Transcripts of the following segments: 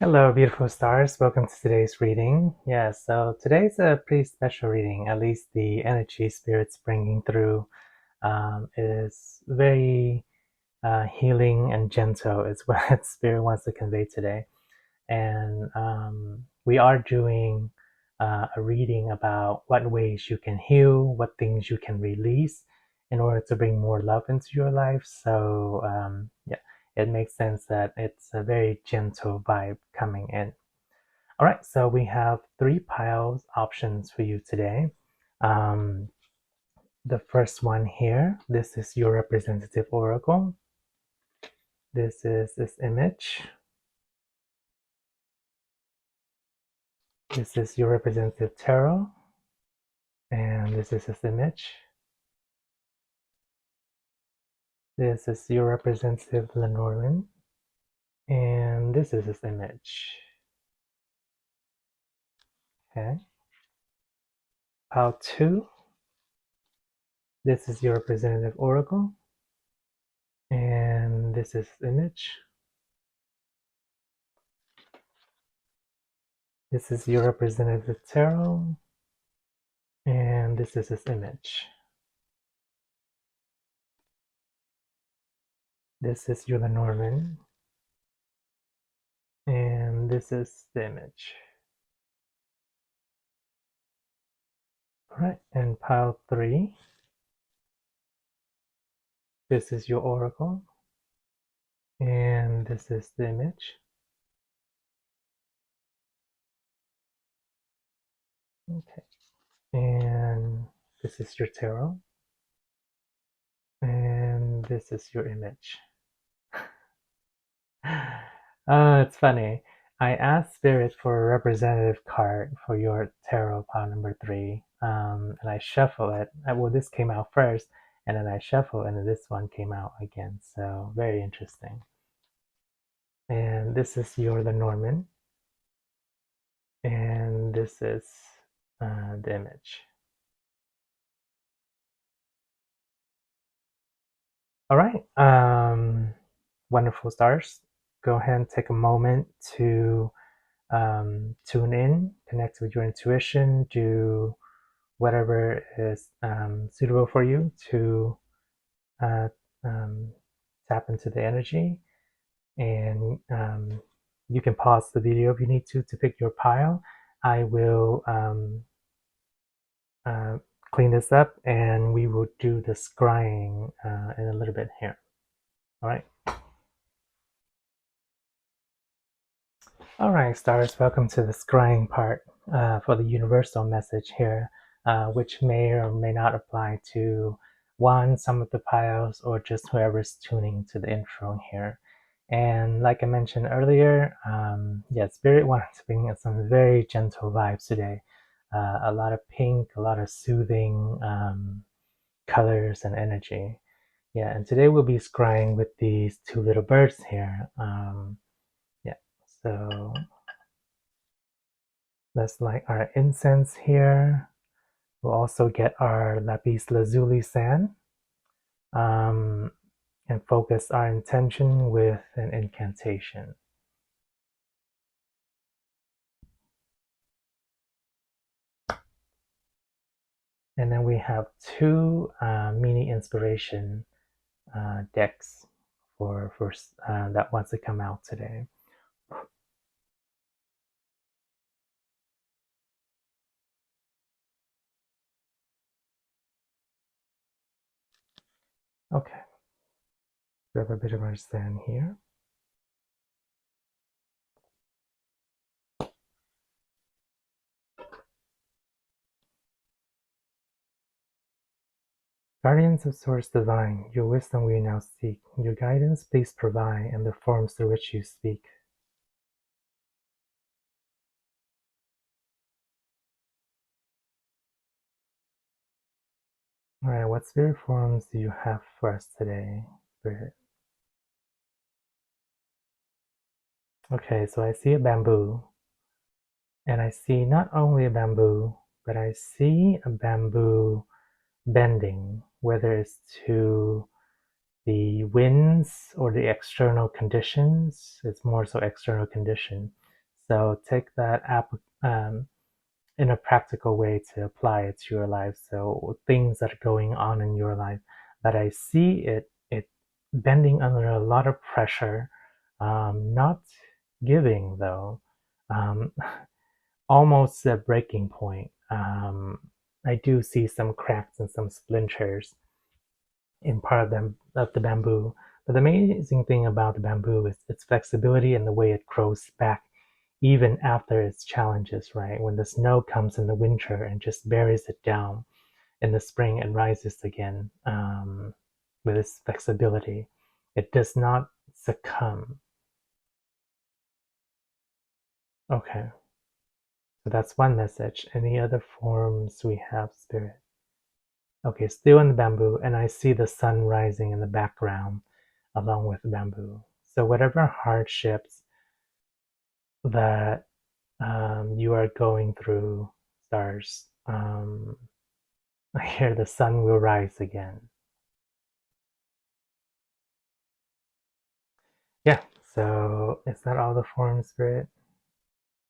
Hello, beautiful stars. Welcome to today's reading. Yeah, so today's a pretty special reading. At least the energy spirits bringing through is very healing and gentle, is what spirit wants to convey today. And we are doing a reading about what ways you can heal, what things you can release in order to bring more love into your life. So, yeah, it makes sense that it's a very gentle vibe coming in. All right, so we have 3 piles options for you today. Um, the first one here, this is your representative oracle. This is this image. This is your representative tarot. And this is this image. This is your representative Lenormand. And this is this image. Okay. Pile2. This is your representative oracle. And this is image. This is your representative tarot. And this is this image. This is your Lenormand. And this is the image. Alright, and Pile3. This is your oracle. And this is the image. Okay. And this is your tarot. And this is your image. It's funny. I asked Spirit for a representative card for your tarot pile number 3. And I shuffle it. Well, this came out first, and then I shuffle, and then this one came out again. So very interesting. And this is your Lenormand. And this is the image. All right. Wonderful stars. Go ahead and take a moment to tune in, connect with your intuition, do whatever is suitable for you to uh, tap into the energy. And you can pause the video if you need to pick your pile. I will clean this up and we will do the scrying in a little bit here. All right. All right, stars, welcome to the scrying part for the universal message here, which may or may not apply to some of the piles, or just whoever's tuning to the intro here. And like I mentioned earlier, yeah, Spirit wanted to bring in some very gentle vibes today. A lot of pink, a lot of soothing colors and energy. Yeah, and today we'll be scrying with these 2 little birds here. Yeah, so let's light our incense here. We'll also get our lapis lazuli sand and focus our intention with an incantation. And then we have 2 mini inspiration decks for that wants to come out today. Okay, grab a bit of our sand here. Guardians of Source Divine, your wisdom we now seek. Your guidance please provide in the forms through which you speak. All right, what spirit forms do you have for us today, Spirit? Okay, so I see a bamboo. And I see not only a bamboo, but I see a bamboo bending, whether it's to the winds or the external conditions. It's more so external condition. So take that in a practical way to apply it to your life. So things that are going on in your life, but I see it bending under a lot of pressure, not giving though, um, almost a breaking point. I do see some cracks and some splinters in part of them of the bamboo. But the amazing thing about the bamboo is its flexibility and the way it grows back even after its challenges, right? When the snow comes in the winter and just buries it down, in the spring it rises again, with its flexibility. It does not succumb. Okay, so that's one message. Any other forms we have, Spirit? Okay, still in the bamboo, and I see the sun rising in the background along with bamboo. So whatever hardships that you are going through, stars, I hear the sun will rise again. Yeah, so is that all the forms, Spirit?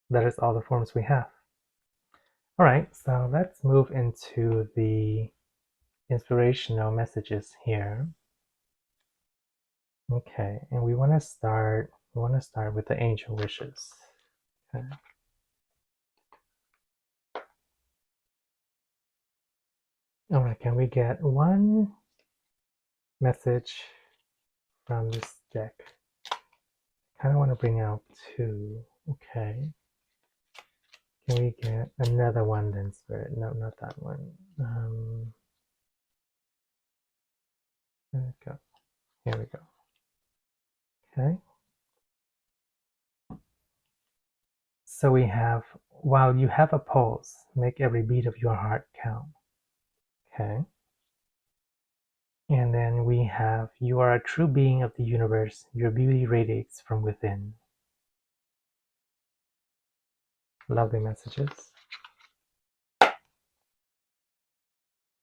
That is all the forms we have. All right, so let's move into the inspirational messages here. Okay, and we want to start with the angel wishes. Okay. All right, can we get one message from this deck? I kind of want to bring out two. Okay. Can we get another one then, Spirit? No, not that one. There we go. Here we go. Okay. So we have, while you have a pulse, make every beat of your heart count. Okay. And then we have, you are a true being of the universe. Your beauty radiates from within. Lovely messages.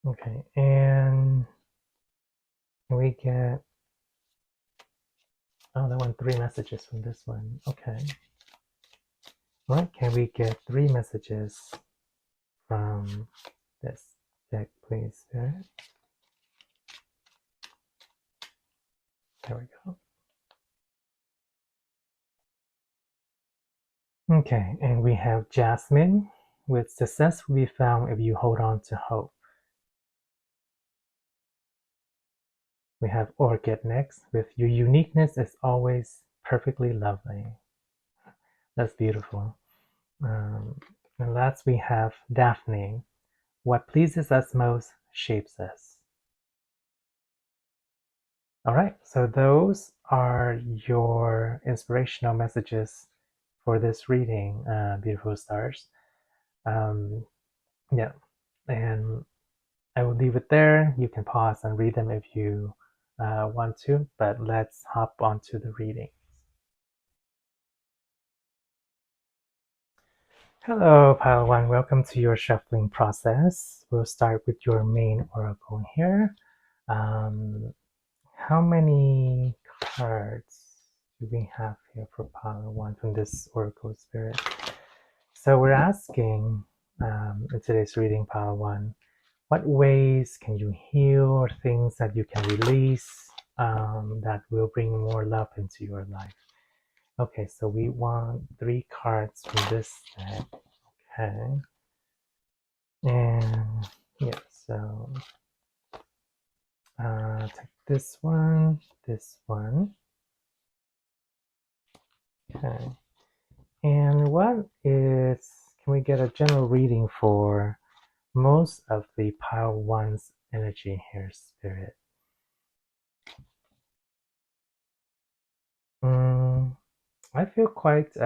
Okay, and we get, oh, that one, three messages from this one. Okay. All right, can we get three messages from this deck, please? There we go. Okay, and we have Jasmine with success will be found if you hold on to hope. We have Orchid next with your uniqueness is always perfectly lovely. That's beautiful. And last we have Daphne. What pleases us most shapes us. All right, so those are your inspirational messages for this reading, beautiful stars. Yeah, and I will leave it there. You can pause and read them if you want to, but let's hop onto the reading. Hello, Pile1. Welcome to your shuffling process. We'll start with your main oracle here. How many cards do we have here for Pile1 from this oracle spirit? So we're asking in today's reading, Pile1, what ways can you heal or things that you can release that will bring more love into your life? Okay, so we want three cards from this deck. Okay. And yeah, so take this one. Okay. And what is, can we get a general reading for most of the Pile1's energy here, Spirit? I feel quite,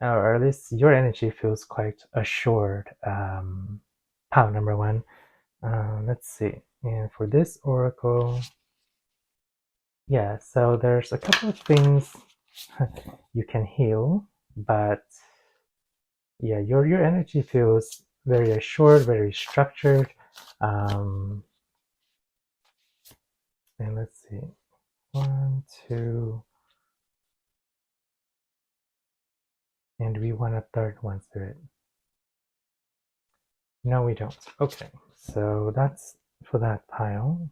or at least your energy feels quite assured, Pile number one. Let's see. And for this oracle, yeah, so there's a couple of things you can heal, but yeah, your energy feels very assured, very structured. And let's see, one, two. And we want a third one, Spirit. No, we don't. Okay, so that's for that pile.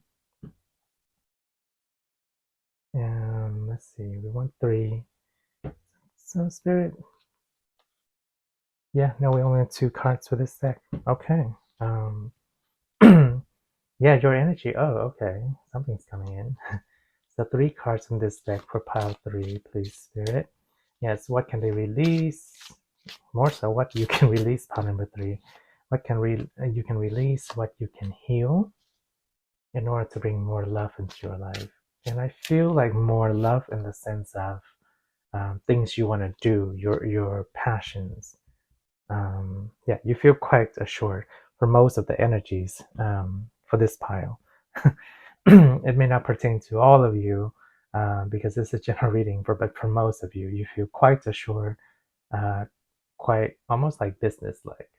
And let's see, we want 3. So, Spirit. Yeah, no, we only have 2 cards for this deck. Okay. Yeah, your energy. Oh, okay. Something's coming in. So 3 cards from this deck for pile 3, please, Spirit. Yes, what can they release? More so, what you can release, pile number 3. What can you can release, what you can heal in order to bring more love into your life. And I feel like more love in the sense of things you want to do, your passions. Yeah, you feel quite assured for most of the energies for this pile. It may not pertain to all of you because it's a general reading, but for most of you, you feel quite assured, quite almost like business-like.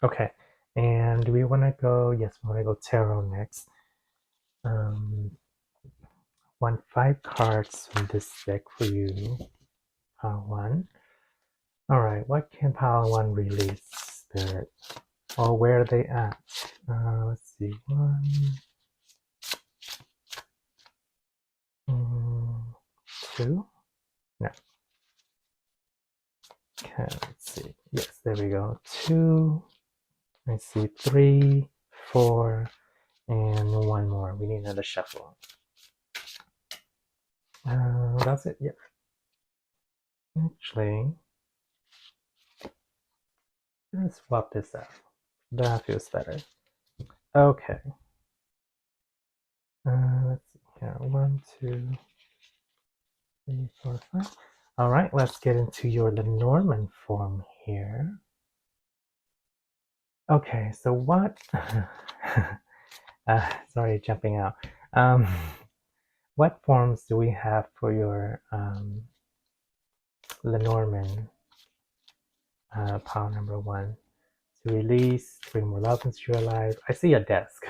Okay, and do we want to go? Yes, we want to go tarot next. Want 5 cards from this deck for you, pile 1. All right, what can pile 1 release, Spirit? Or where are they at? Let's see, 1, 2. No. Okay, let's see. Yes, there we go. 2. I see 3, 4, and 1 more. We need another shuffle. That's it. Yep. Actually, let's swap this out. That feels better. Okay. Let's see here. 1, 2, 3, 4, 5. All right, let's get into your Lenormand form here. Okay, so what? Sorry, jumping out. What forms do we have for your Lenormand pile number 1? To release, to bring more love into your life. I see a desk,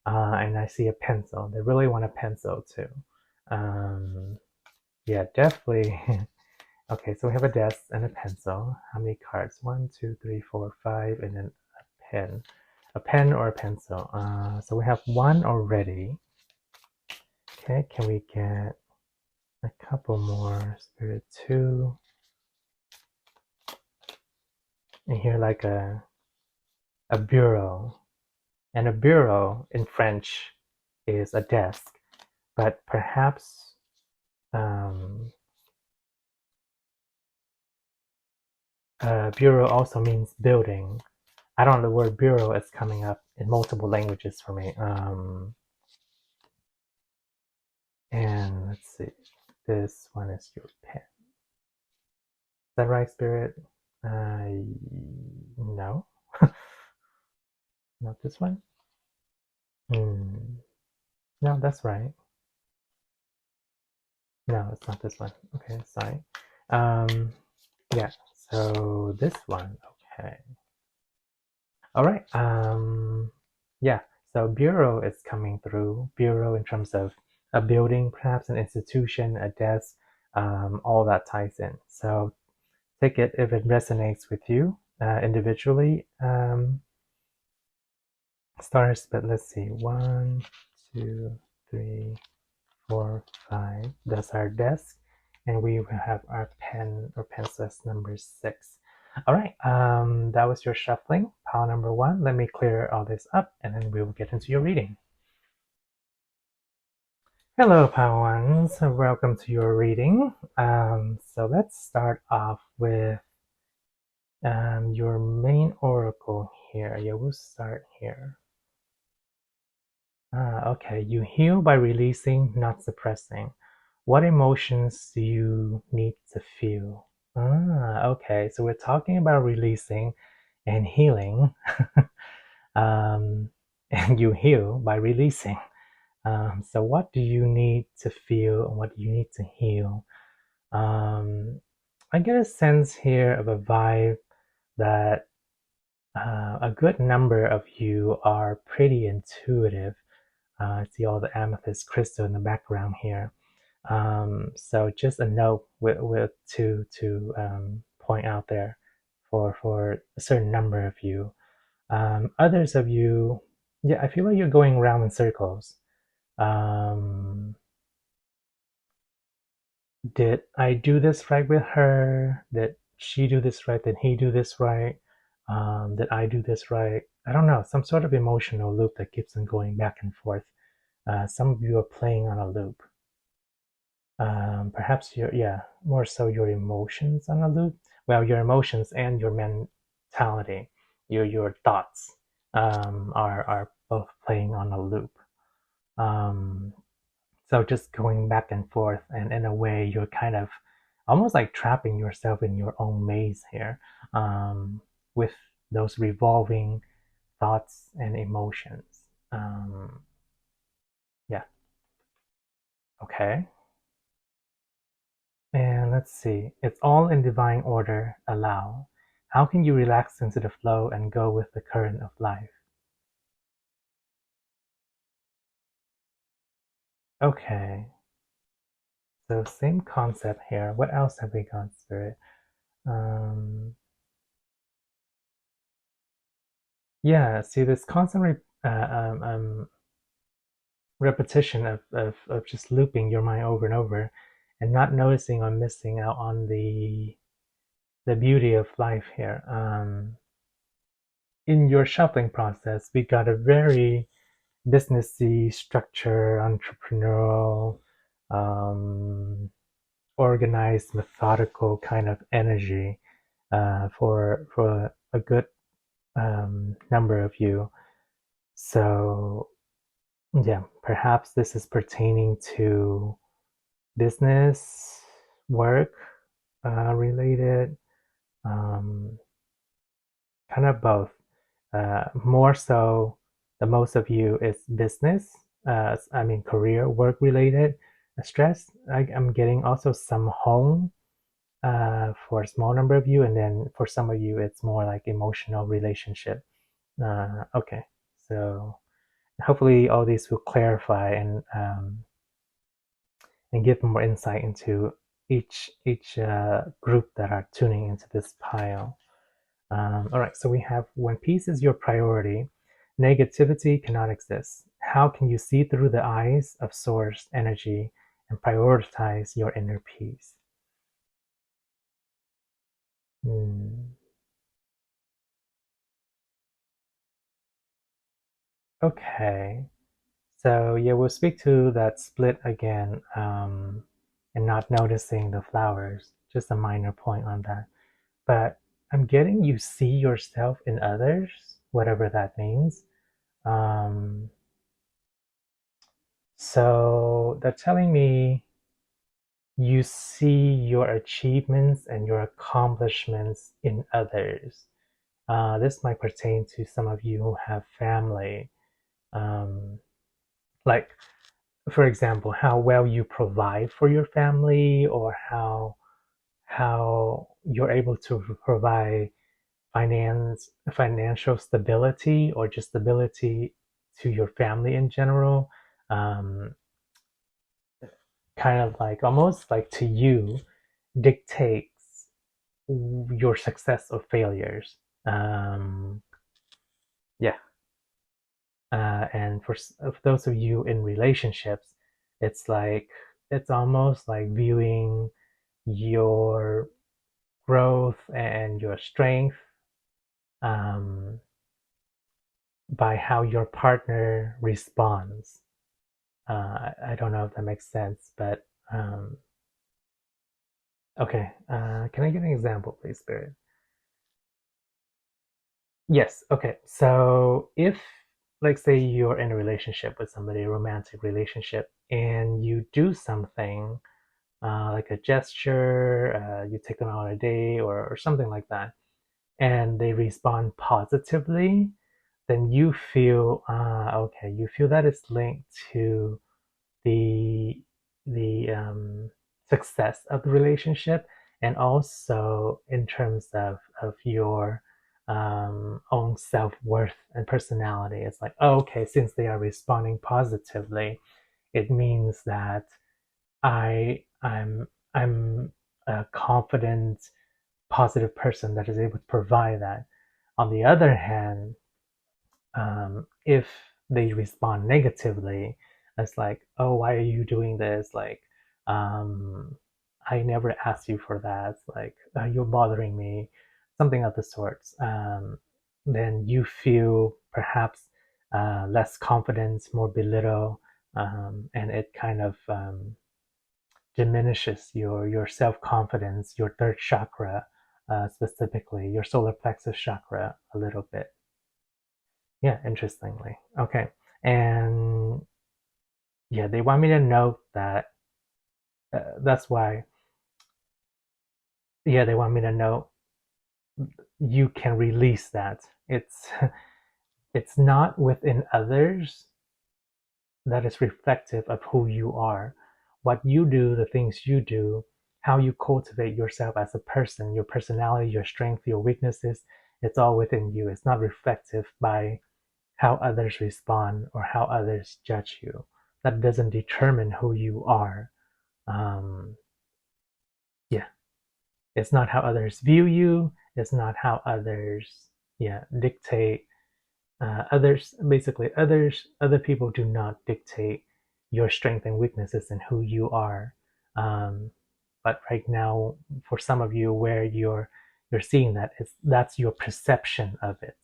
and I see a pencil. They really want a pencil too. Yeah, definitely. Okay, so we have a desk and a pencil. How many cards? 1, 2, 3, 4, 5, and then a pen. A pen or a pencil. So we have 1 already. Okay, can we get a couple more? Spirit 2. And here like a bureau. And a bureau in French is a desk. But perhaps bureau also means building. I don't know, the word bureau is coming up in multiple languages for me. And let's see, this one is your pen. Is that right, Spirit? No. Not this one? No, that's right. No, it's not this one. Okay, sorry. Yeah, so this one, okay. All right, yeah, so bureau is coming through. Bureau in terms of a building, perhaps an institution, a desk, all that ties in. So take it if it resonates with you individually, stars, but let's see, 1, 2, 3, 4, 5. That's our desk, and we will have our pen or pencil as number 6. All right, that was your shuffling, pile number 1. Let me clear all this up, and then we will get into your reading. Hello, pile 1s, and welcome to your reading. So let's start off with your main oracle here. Yeah, we'll start here. Okay, you heal by releasing, not suppressing. What emotions do you need to feel? Okay, so we're talking about releasing and healing. And you heal by releasing. So what do you need to feel and what do you need to heal? I get a sense here of a vibe that a good number of you are pretty intuitive. I see all the amethyst crystal in the background here. So just a note to point out there for a certain number of you. Others of you, yeah, I feel like you're going around in circles. Um, did I do this right with her? Did she do this right? Did he do this right? Did I do this right? I don't know. Some sort of emotional loop that keeps on going back and forth. Some of you are playing on a loop. Perhaps yeah, more so your emotions on a loop. Well, your emotions and your mentality, your thoughts are both playing on a loop. Um, so just going back and forth, and in a way, you're kind of almost like trapping yourself in your own maze here, with those revolving thoughts and emotions. Um, yeah. Okay. And let's see, it's all in divine order, allow. How can you relax into the flow and go with the current of life? Okay, so same concept here. What else have we got, Spirit? Um, yeah, see this constant repetition of just looping your mind over and over and not noticing or missing out on the beauty of life here. In your shuffling process, we got a very businessy structure, entrepreneurial, um, organized, methodical kind of energy for a good number of you. So yeah, perhaps this is pertaining to business, work related, um, kind of both. More so, the most of you is business, I mean career, work related stress. I'm getting also some home for a small number of you, and then for some of you, it's more like emotional relationship. Okay, so hopefully all these will clarify and give more insight into each group that are tuning into this pile. All right, so we have when peace is your priority, negativity cannot exist. How can you see through the eyes of source energy and prioritize your inner peace? Hmm. Okay, so yeah, we'll speak to that split again, and not noticing the flowers. Just a minor point on that. But I'm getting you see yourself in others, whatever that means. Um, so they're telling me you see your achievements and your accomplishments in others. This might pertain to some of you who have family. Um, like, for example, how well you provide for your family, or how you're able to provide financial stability, or just stability to your family in general. Um, Kind of like almost like to you dictates your success or failures. Yeah, and for those of you in relationships, it's like it's almost like viewing your growth and your strength um, by how your partner responds. I don't know if that makes sense, but okay. Can I get an example, please, Spirit? Yes. Okay. So if, like, say you're in a relationship with somebody, a romantic relationship, and you do something like a gesture, you take them out on a date or something like that, and they respond positively, then you feel, okay, you feel that it's linked to the the success of the relationship, and also in terms of your own self-worth and personality. It's like, oh, okay, since they are responding positively, it means that I'm a confident, positive person that is able to provide that. On the other hand, if they respond negatively, it's like, oh, why are you doing this? Like, um, I never asked you for that. Like, you're bothering me, something of the sorts. Then you feel perhaps less confidence, more belittle, and it kind of diminishes your self confidence, your third chakra, specifically your solar plexus chakra, a little bit. Yeah, interestingly. Okay. And yeah, they want me to note that that's why, yeah, they want me to know you can release that. It's it's not within others that is reflective of who you are. What you do, the things you do, how you cultivate yourself as a person, your personality, your strength, your weaknesses, it's all within you. It's not reflective by how others respond or how others judge you. That doesn't determine who you are. Um, yeah, it's not how others view you. It's not how others, yeah, dictate. Others, basically, other people do not dictate your strength and weaknesses and who you are. Um, but right now, for some of you, where you're seeing that, that's your perception of it.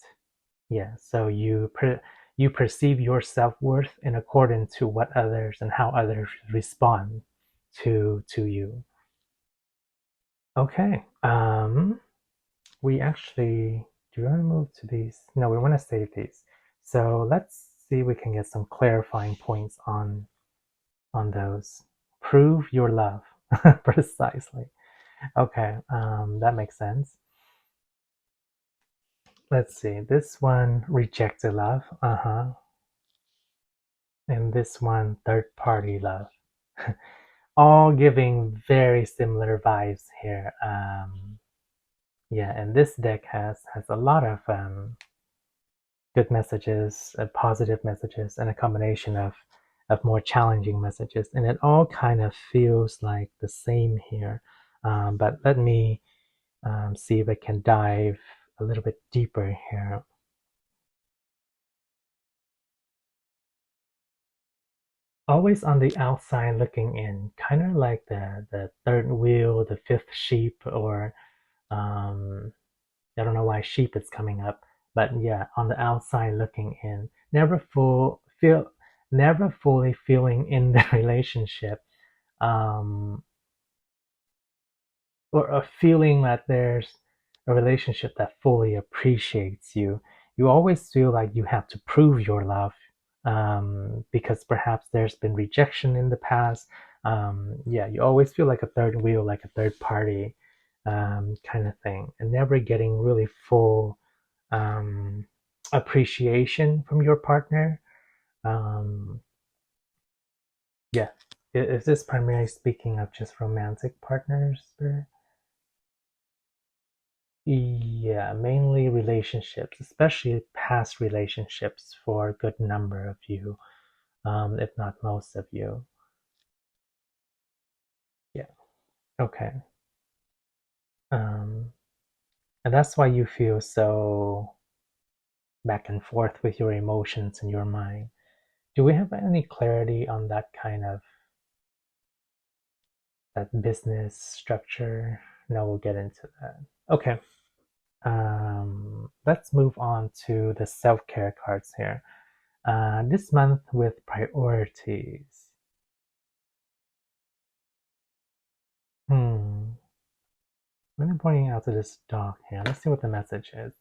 Yeah, so you perceive your self-worth in accordance to what others and how others respond to you. Okay. We actually do you want to move to these? No, we want to save these. So let's see if we can get some clarifying points on those. Prove your love. Precisely. Okay, that makes sense. Let's see. This one, rejected love. Uh-huh. And this one, third party love. All giving very similar vibes here. Yeah, and this deck has a lot of good messages, positive messages, and a combination of more challenging messages, and it all kind of feels like the same here. But let me see if I can dive a little bit deeper here. Always on the outside looking in, kind of like the third wheel, the fifth sheep, or um, I don't know why sheep is coming up, but yeah, on the outside looking in, never fully feeling in the relationship, um, or a feeling that there's a relationship that fully appreciates you. You always feel like you have to prove your love, because perhaps there's been rejection in the past. Yeah, you always feel like a third wheel, like a third party, kind of thing, and never getting really full um, appreciation from your partner. Um, yeah, is this primarily speaking of just romantic partners, Spirit? Yeah, mainly relationships, especially past relationships for a good number of you, if not most of you. Yeah, okay. Um, and that's why you feel so back and forth with your emotions and your mind. Do we have any clarity on that kind of that business structure? No, we'll get into that. Okay. Let's move on to the self-care cards here. This month with priorities. Really pointing out to this dog here. Let's see what the message is.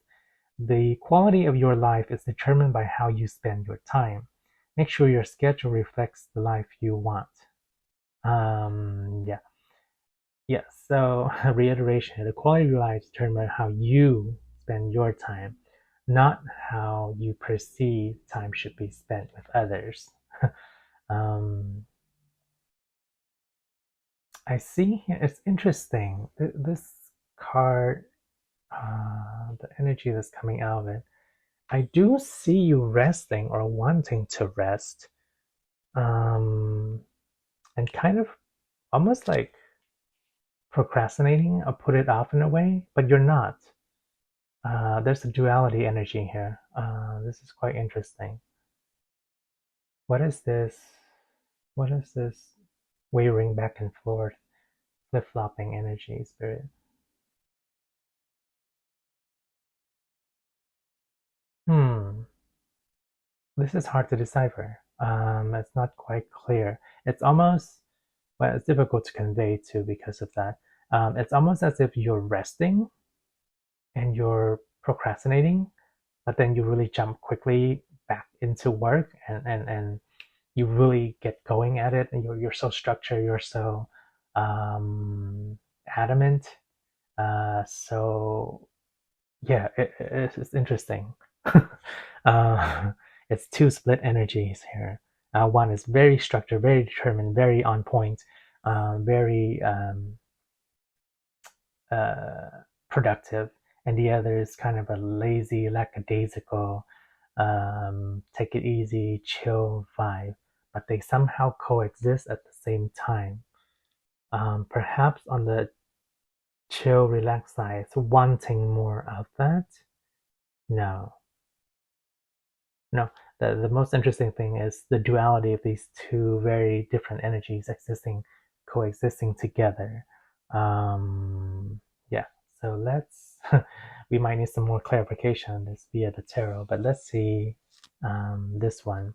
The quality of your life is determined by how you spend your time. Make sure your schedule reflects the life you want. Yeah. Yes. So reiteration, the quality of your life is determined by how you spend your time, not how you perceive time should be spent with others. um, I see here, it's interesting. This card, the energy that's coming out of it, I do see you resting or wanting to rest, and kind of. almost like procrastinating or put it off in a way, but you're not. There's a duality energy here. This is quite interesting. What is this? What is this wavering back and forth, flip-flopping energy, Spirit? This is hard to decipher. It's not quite clear. It's almost, well, it's difficult to convey too because of that. It's almost as if you're resting and you're procrastinating, but then you really jump quickly back into work and you really get going at it, and you're so structured, you're so adamant. So yeah, it's interesting. uh, it's two split energies here. One is very structured, very determined, very on point, very uh, productive, and the other is kind of a lazy, lackadaisical, take it easy, chill vibe. But they somehow coexist at the same time. Perhaps on the chill, relaxed side, so wanting more of that. No, no. The most interesting thing is the duality of these two very different energies existing, coexisting together. Yeah. So let's. We might need some more clarification on this via the tarot, but let's see this one.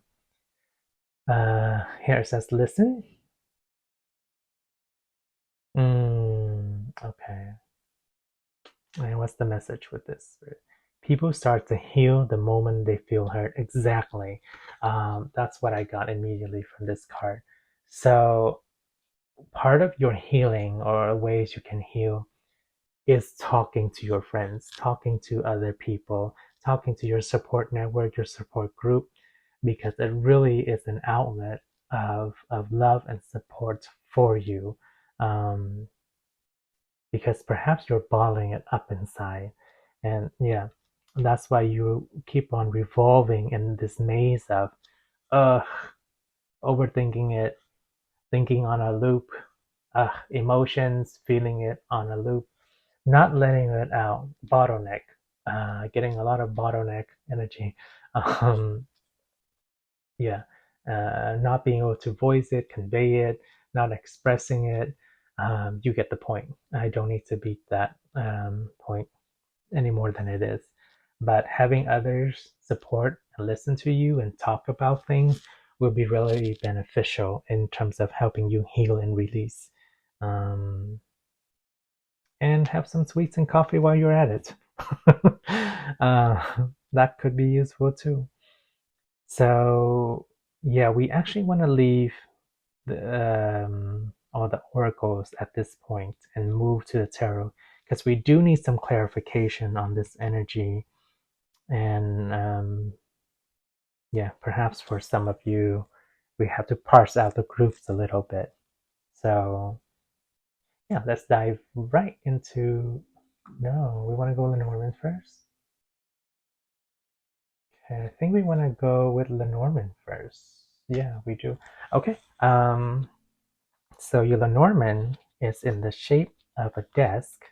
Here it says, listen. Okay. And what's the message with this? People start to heal the moment they feel hurt. Exactly. That's what I got immediately from this card. So, part of your healing or ways you can heal is talking to your friends, talking to other people, talking to your support network, your support group, because it really is an outlet of love and support for you. Um, because perhaps you're bottling it up inside. And yeah, that's why you keep on revolving in this maze of uh, overthinking it, thinking on a loop, emotions, feeling it on a loop, not letting it out, bottleneck, getting a lot of bottleneck energy. Um, yeah, not being able to voice it, convey it, not expressing it. You get the point. I don't need to beat that point any more than it is. But having others support and listen to you and talk about things will be really beneficial in terms of helping you heal and release. Um, and have some sweets and coffee while you're at it. uh, that could be useful too. So, yeah, we actually want to leave all the oracles at this point and move to the tarot because we do need some clarification on this energy. And yeah, perhaps for some of you, we have to parse out the groups a little bit. So yeah, let's dive right into. No, we want to go Lenormand first. Okay, I think we want to go with Lenormand first. Yeah, we do. Okay. So your Lenormand is in the shape of a desk,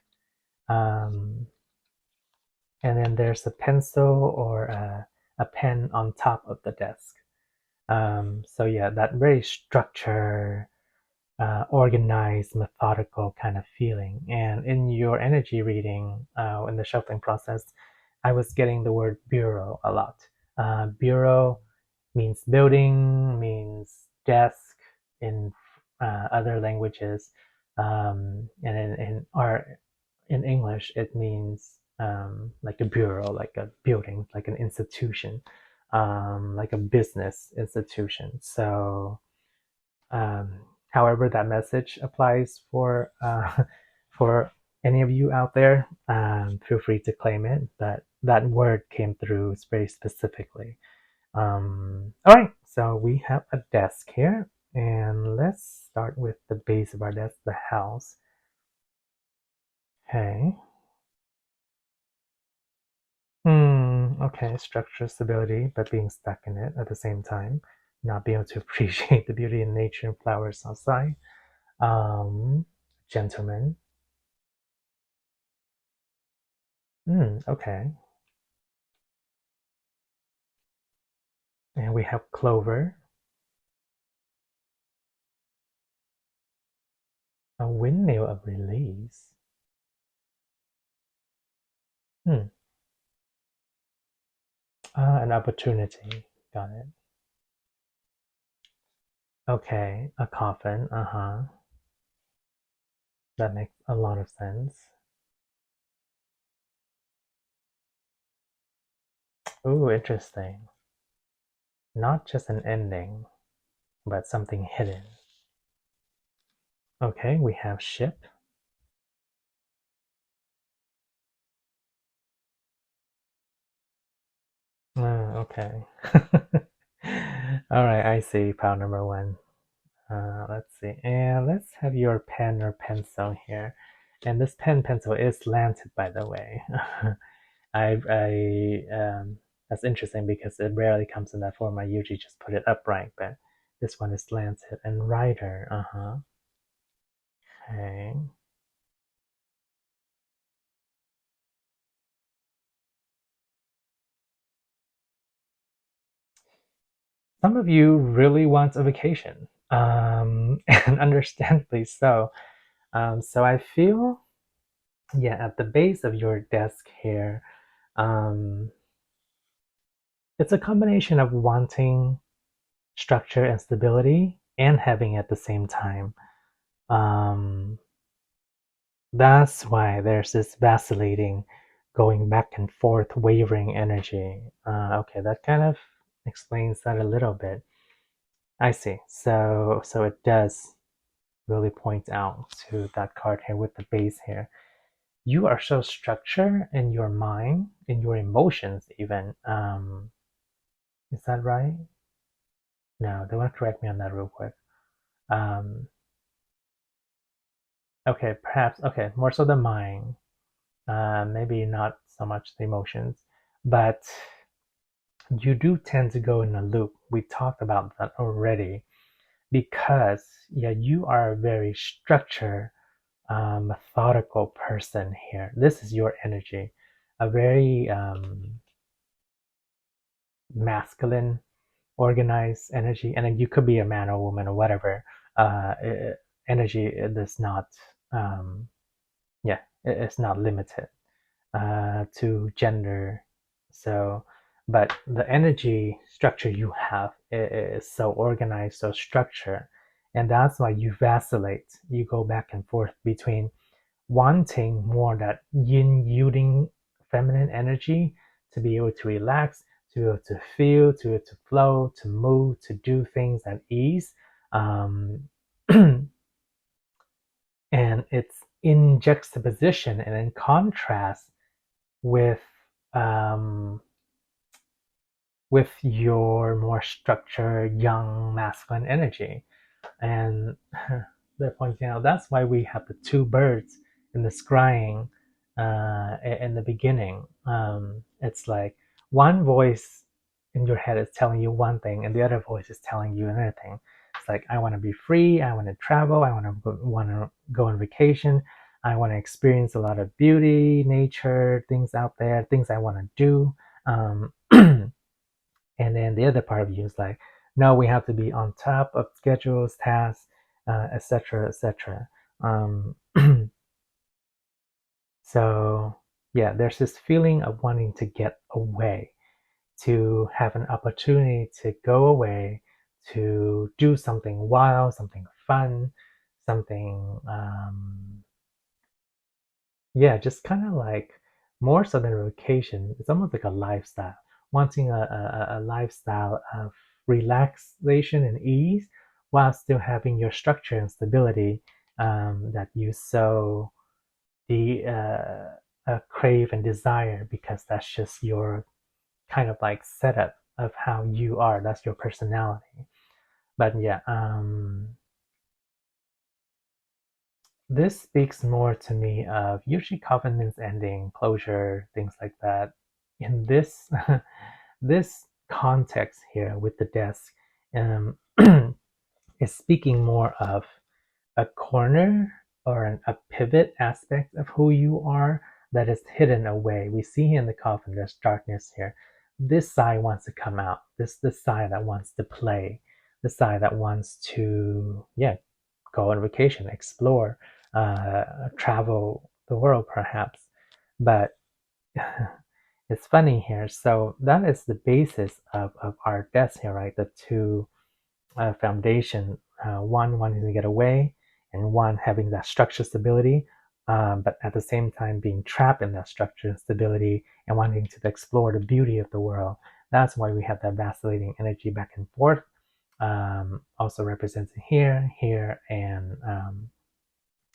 um, and then there's a pencil or a pen on top of the desk. So yeah, that very structured, organized, methodical kind of feeling. And in your energy reading, in the shuffling process, I was getting the word bureau a lot. Bureau means building, means desk in other languages, and in English it means like a bureau, like a building, like an institution, like a business institution. So however that message applies for for any of you out there, feel free to claim it. But that word came through very specifically. All right, so we have a desk here, and let's start with the base of our desk, the house. Okay. Okay, structure, stability, but being stuck in it at the same time, not being able to appreciate the beauty in nature and flowers outside. Gentleman. Okay. And we have Clover. A windmill of release. Hmm. An opportunity. Got it. Okay. A coffin. Uh-huh. That makes a lot of sense. Ooh, interesting. Not just an ending, but something hidden. Okay, we have ship. Okay. All right, I see pile number one. Let's see. And let's have your pen or pencil here. And this pen pencil is slanted, by the way. That's interesting because it rarely comes in that form. I usually just put it upright, but this one is slanted. And writer. Uh-huh. Okay. Some of you really want a vacation, and understandably so. So I feel, yeah, at the base of your desk here, um, it's a combination of wanting structure and stability and having it at the same time. Um, that's why there's this vacillating, going back and forth, wavering energy. Okay, that kind of explains that a little bit. I see. So it does really point out to that card here with the base here. You are so structured in your mind, in your emotions, even. Is that right? No, they want to correct me on that real quick. Um, okay, perhaps. Okay, more so the mind. Maybe not so much the emotions, but you do tend to go in a loop. We talked about that already because, yeah, you are a very structured, methodical person here. This is your energy, a very masculine, organized energy, and then you could be a man or woman or whatever. Energy is not, um, yeah, it's not limited to gender. So, but the energy structure you have is so organized, so structured, and that's why you vacillate. You go back and forth between wanting more that yin yielding feminine energy to be able to relax, to be able to feel, to be able to flow, to move, to do things at ease. Um, and it's in juxtaposition and in contrast with um, with your more structured young masculine energy. And they're pointing out that's why we have the two birds in the scrying in the beginning. It's like one voice in your head is telling you one thing, and the other voice is telling you another thing. It's like I want to be free, I want to travel, I want to go on vacation, I want to experience a lot of beauty, nature, things out there, things I want to do. Um, and then the other part of you is like, no, we have to be on top of schedules, tasks, etc., etc. Um, so yeah, there's this feeling of wanting to get away, to have an opportunity to go away, to do something wild, something fun, something yeah, just kind of like more so than a vacation. It's almost like a lifestyle, wanting a lifestyle of relaxation and ease while still having your structure and stability that you so crave and desire because that's just your kind of like setup of how you are. That's your personality. But yeah, this speaks more to me of usually covenants ending, closure, things like that. In this this context here with the desk, um, is speaking more of a corner or a pivot aspect of who you are that is hidden away. We see in the coffin there's darkness here. This side wants to come out. This side that wants to play. The side that wants to go on vacation, explore, travel the world perhaps. But it's funny here. So that is the basis of our deaths here, right? The two foundation, one wanting to get away and one having that structure stability, but at the same time being trapped in that structure stability and wanting to explore the beauty of the world. That's why we have that vacillating energy back and forth, also represented here, and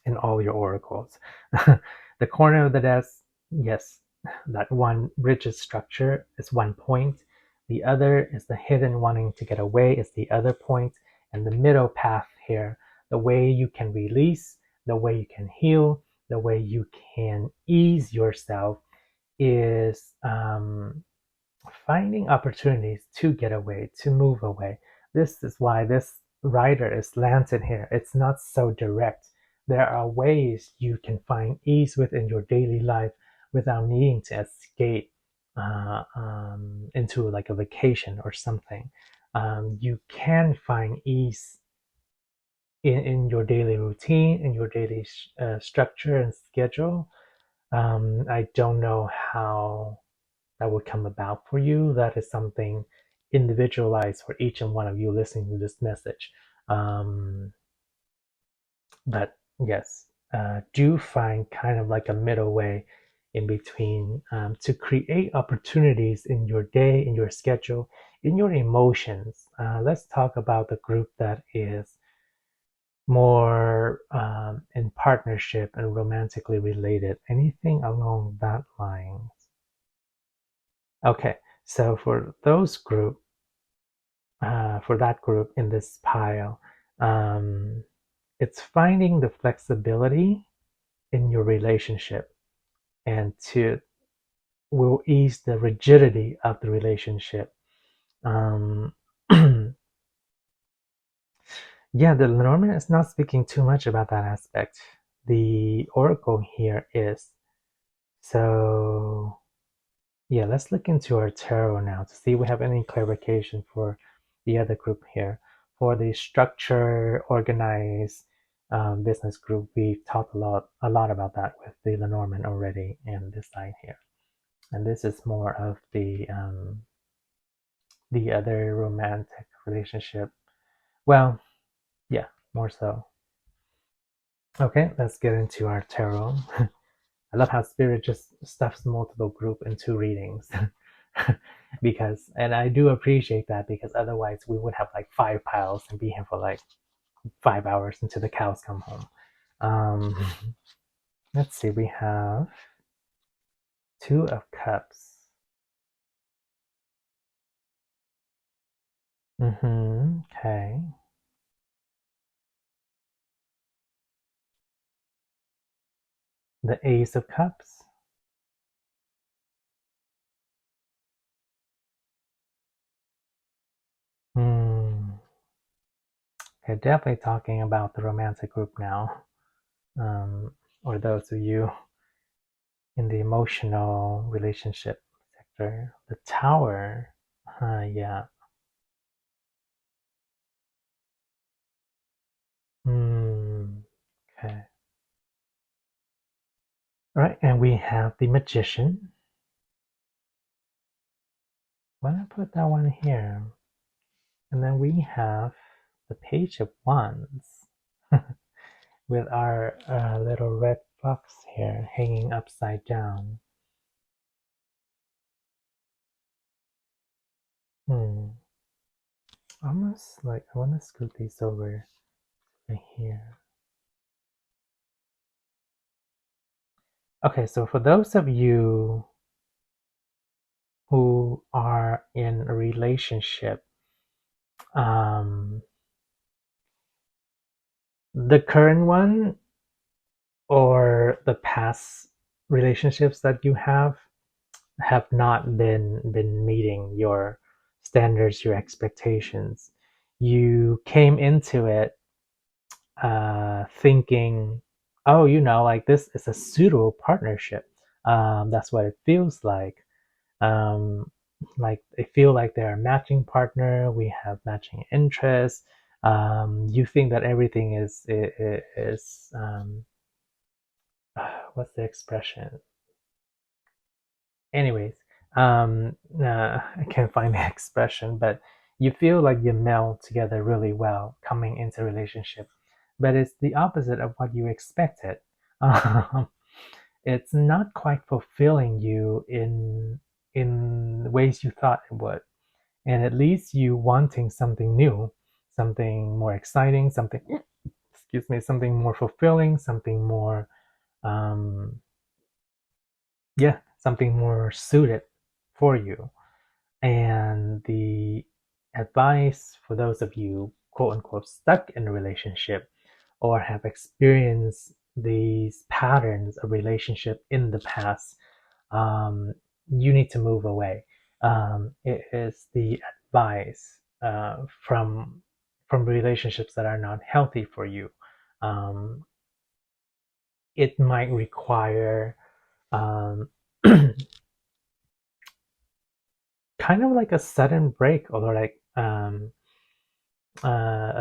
in all your oracles. The corner of the desk, yes, that one rigid structure is one point. The other is the hidden wanting to get away is the other point. And the middle path here, the way you can release, the way you can heal, the way you can ease yourself is finding opportunities to get away, to move away. This is why this writer is landed here. It's not so direct. There are ways you can find ease within your daily life without needing to escape into like a vacation or something. You can find ease in your daily routine, in your daily structure and schedule. I don't know how that will come about for you. That is something individualized for each and one of you listening to this message. But yes, do find kind of like a middle way in between to create opportunities in your day, in your schedule, in your emotions. Let's talk about the group that is more in partnership and romantically related. Anything along that line? Okay, so for that group in this pile, it's finding the flexibility in your relationship and will ease the rigidity of the relationship. Yeah, the Lenormand is not speaking too much about that aspect. The oracle here is. So yeah, let's look into our tarot now to see if we have any clarification for the other group here. For the structure, organized business group, we've talked a lot about that with the Lenormand already and this side here. And this is more of the other romantic relationship. Well, yeah, more so. Okay, let's get into our tarot. I love how Spirit just stuffs multiple group into readings. And I do appreciate that because otherwise we would have like 5 piles and be here for like 5 hours until the cows come home. Let's see, we have 2 of Cups. Okay. The Ace of Cups. Okay, definitely talking about the romantic group now. Or those of you in the emotional relationship sector. The Tower. Yeah. Okay. All right, and we have the Magician. Why don't I put that one here? And then we have the Page of Wands with our little red fox here hanging upside down. Almost like I want to scoot these over right here. Okay, so for those of you who are in a relationship, the current one or the past relationships that you have not been meeting your standards, your expectations. You came into it thinking, oh, like this is a suitable partnership. That's what it feels like. Um, like they feel like they're a matching partner. We have matching interests. You think that everything is what's the expression? Anyways, I can't find the expression, but you feel like you meld together really well coming into a relationship, but it's the opposite of what you expected. Um, it's not quite fulfilling you in ways you thought it would, and it leaves you wanting something new, something more exciting, something excuse me, something more fulfilling, something more um, yeah, something more suited for you. And the advice for those of you, quote unquote, stuck in a relationship or have experienced these patterns of relationship in the past, you need to move away. It is the advice from relationships that are not healthy for you. Um, it might require um, kind of like a sudden break, or like a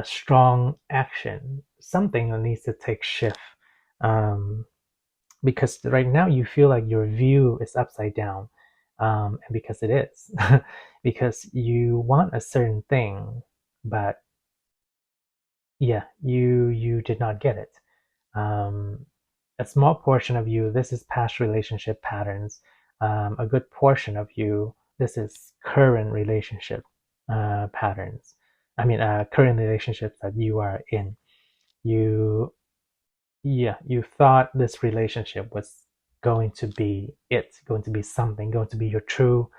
strong action, something that needs to take shift. Um, because right now you feel like your view is upside down, and because it is, because you want a certain thing, but yeah, you did not get it. Um, a small portion of you, this is past relationship patterns. A good portion of you, this is current relationship patterns. I mean, current relationships that you are in. You, yeah, you thought this relationship was going to be it, going to be something, going to be your true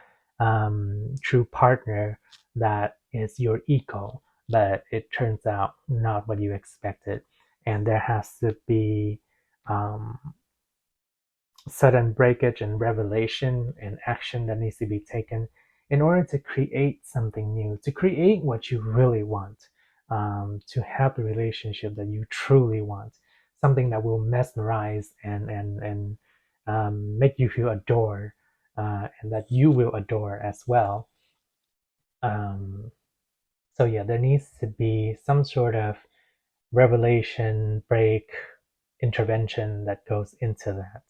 partner that is your equal, but it turns out not what you expected, and there has to be um, sudden breakage and revelation and action that needs to be taken in order to create something new, to create what you really want, to have the relationship that you truly want, something that will mesmerize and make you feel adored, and that you will adore as well. Um, so yeah, there needs to be some sort of revelation, break, intervention that goes into that.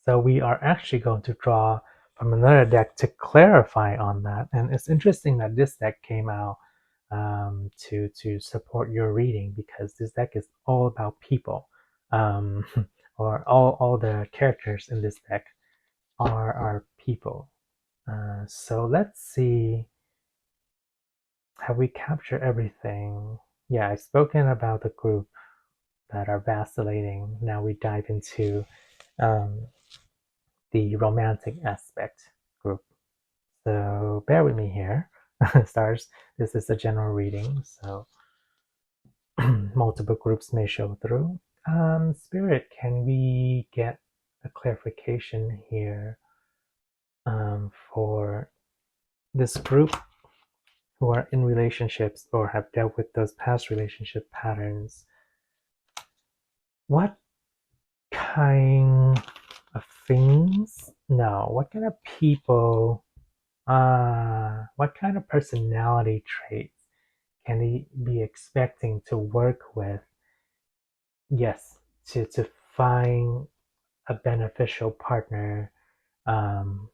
So we are actually going to draw from another deck to clarify on that. And it's interesting that this deck came out to support your reading, because this deck is all about people, um, or all the characters in this deck are people. So let's see, have we captured everything? Yeah, I've spoken about the group that are vacillating. Now we dive into um, the romantic aspect group. So bear with me here, stars. This is a general reading, so multiple groups may show through. Spirit, can we get a clarification here for this group who are in relationships or have dealt with those past relationship patterns? What kind of things? No, what kind of people? What kind of personality traits can they be expecting to work with? Yes, to find a beneficial partner um,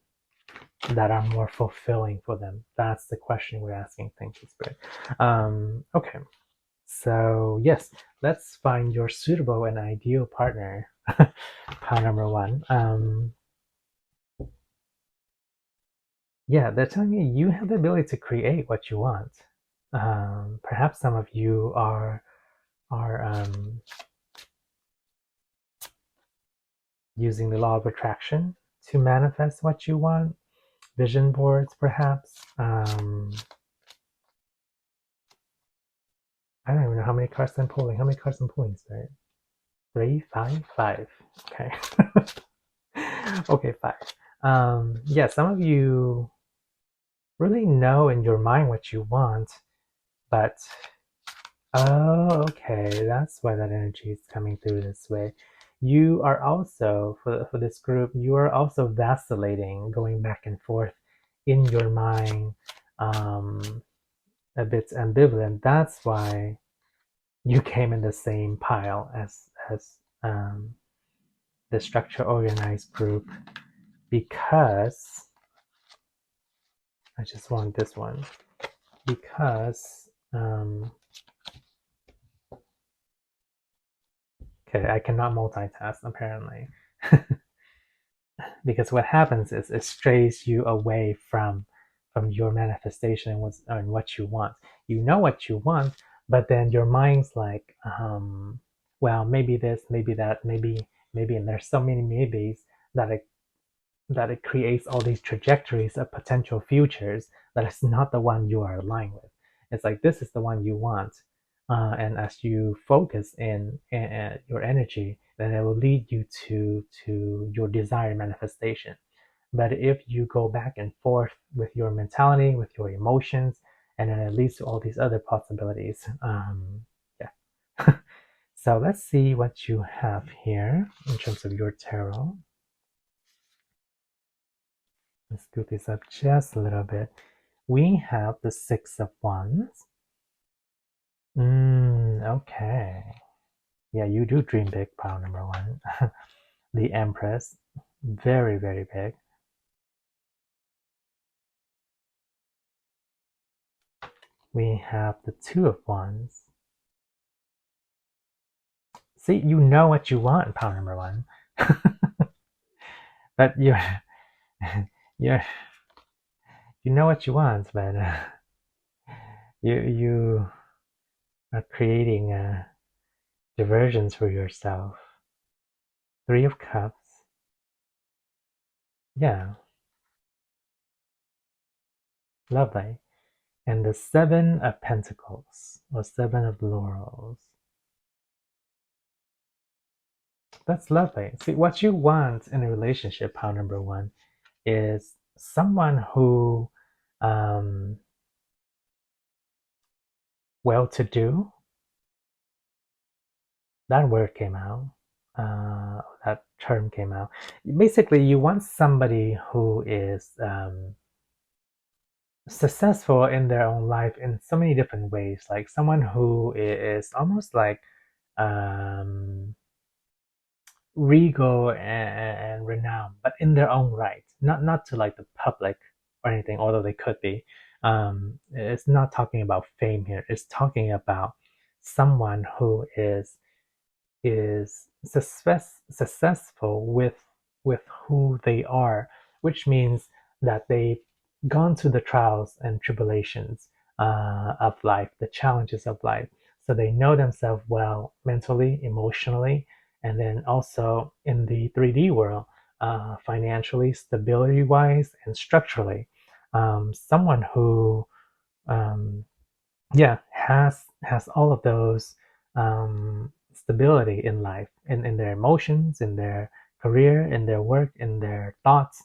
that are more fulfilling for them. That's the question we're asking. Thank you, Spirit. Okay, so yes, let's find your suitable and ideal partner. Pile number one. Yeah, they're telling me you have the ability to create what you want. Perhaps some of you are using the law of attraction to manifest what you want. Vision boards, perhaps. I don't even know how many cards I'm pulling. How many cards I'm pulling, Spirit? 3, 5, 5. Okay. Okay, 5. Yeah, some of you really know in your mind what you want, but Oh, okay. That's why that energy is coming through this way. You are also, for this group, you are also vacillating, going back and forth in your mind, um, a bit ambivalent. That's why you came in the same pile as the structure organized group, because I just want this one, because okay, I cannot multitask apparently. Because what happens is it strays you away from your manifestation and what you want. You know what you want, but then your mind's like, well, maybe this, maybe that, maybe, and there's so many maybes that it creates all these trajectories of potential futures that is not the one you are aligned with. It's like this is the one you want, and as you focus in your energy, then it will lead you to your desired manifestation. But if you go back and forth with your mentality, with your emotions, and then it leads to all these other possibilities. Yeah. So let's see what you have here in terms of your tarot. Let's do this up just a little bit. We have the Six of Wands. Okay. Yeah, you do dream big, pile number one. The Empress. Very, very big. We have the Two of Wands. See, you know what you want, pile number one. But you're, you know what you want, but you are creating diversions for yourself. Three of Cups. Yeah, lovely. And the Seven of Pentacles, or Seven of Laurels. That's lovely. See, what you want in a relationship, pile number one, is someone who, um, well-to-do. That word came out. That term came out. Basically, you want somebody who is successful in their own life in so many different ways. Like someone who is almost like um, regal and renowned, but in their own right, not to like the public or anything, although they could be. It's not talking about fame here. It's talking about someone who is successful with who they are, which means that they've gone through the trials and tribulations of life, the challenges of life. So they know themselves well mentally, emotionally, and then also in the 3D world, financially, stability wise, and structurally. Someone who um, yeah, has all of those stability in life, in their emotions, in their career, in their work, in their thoughts,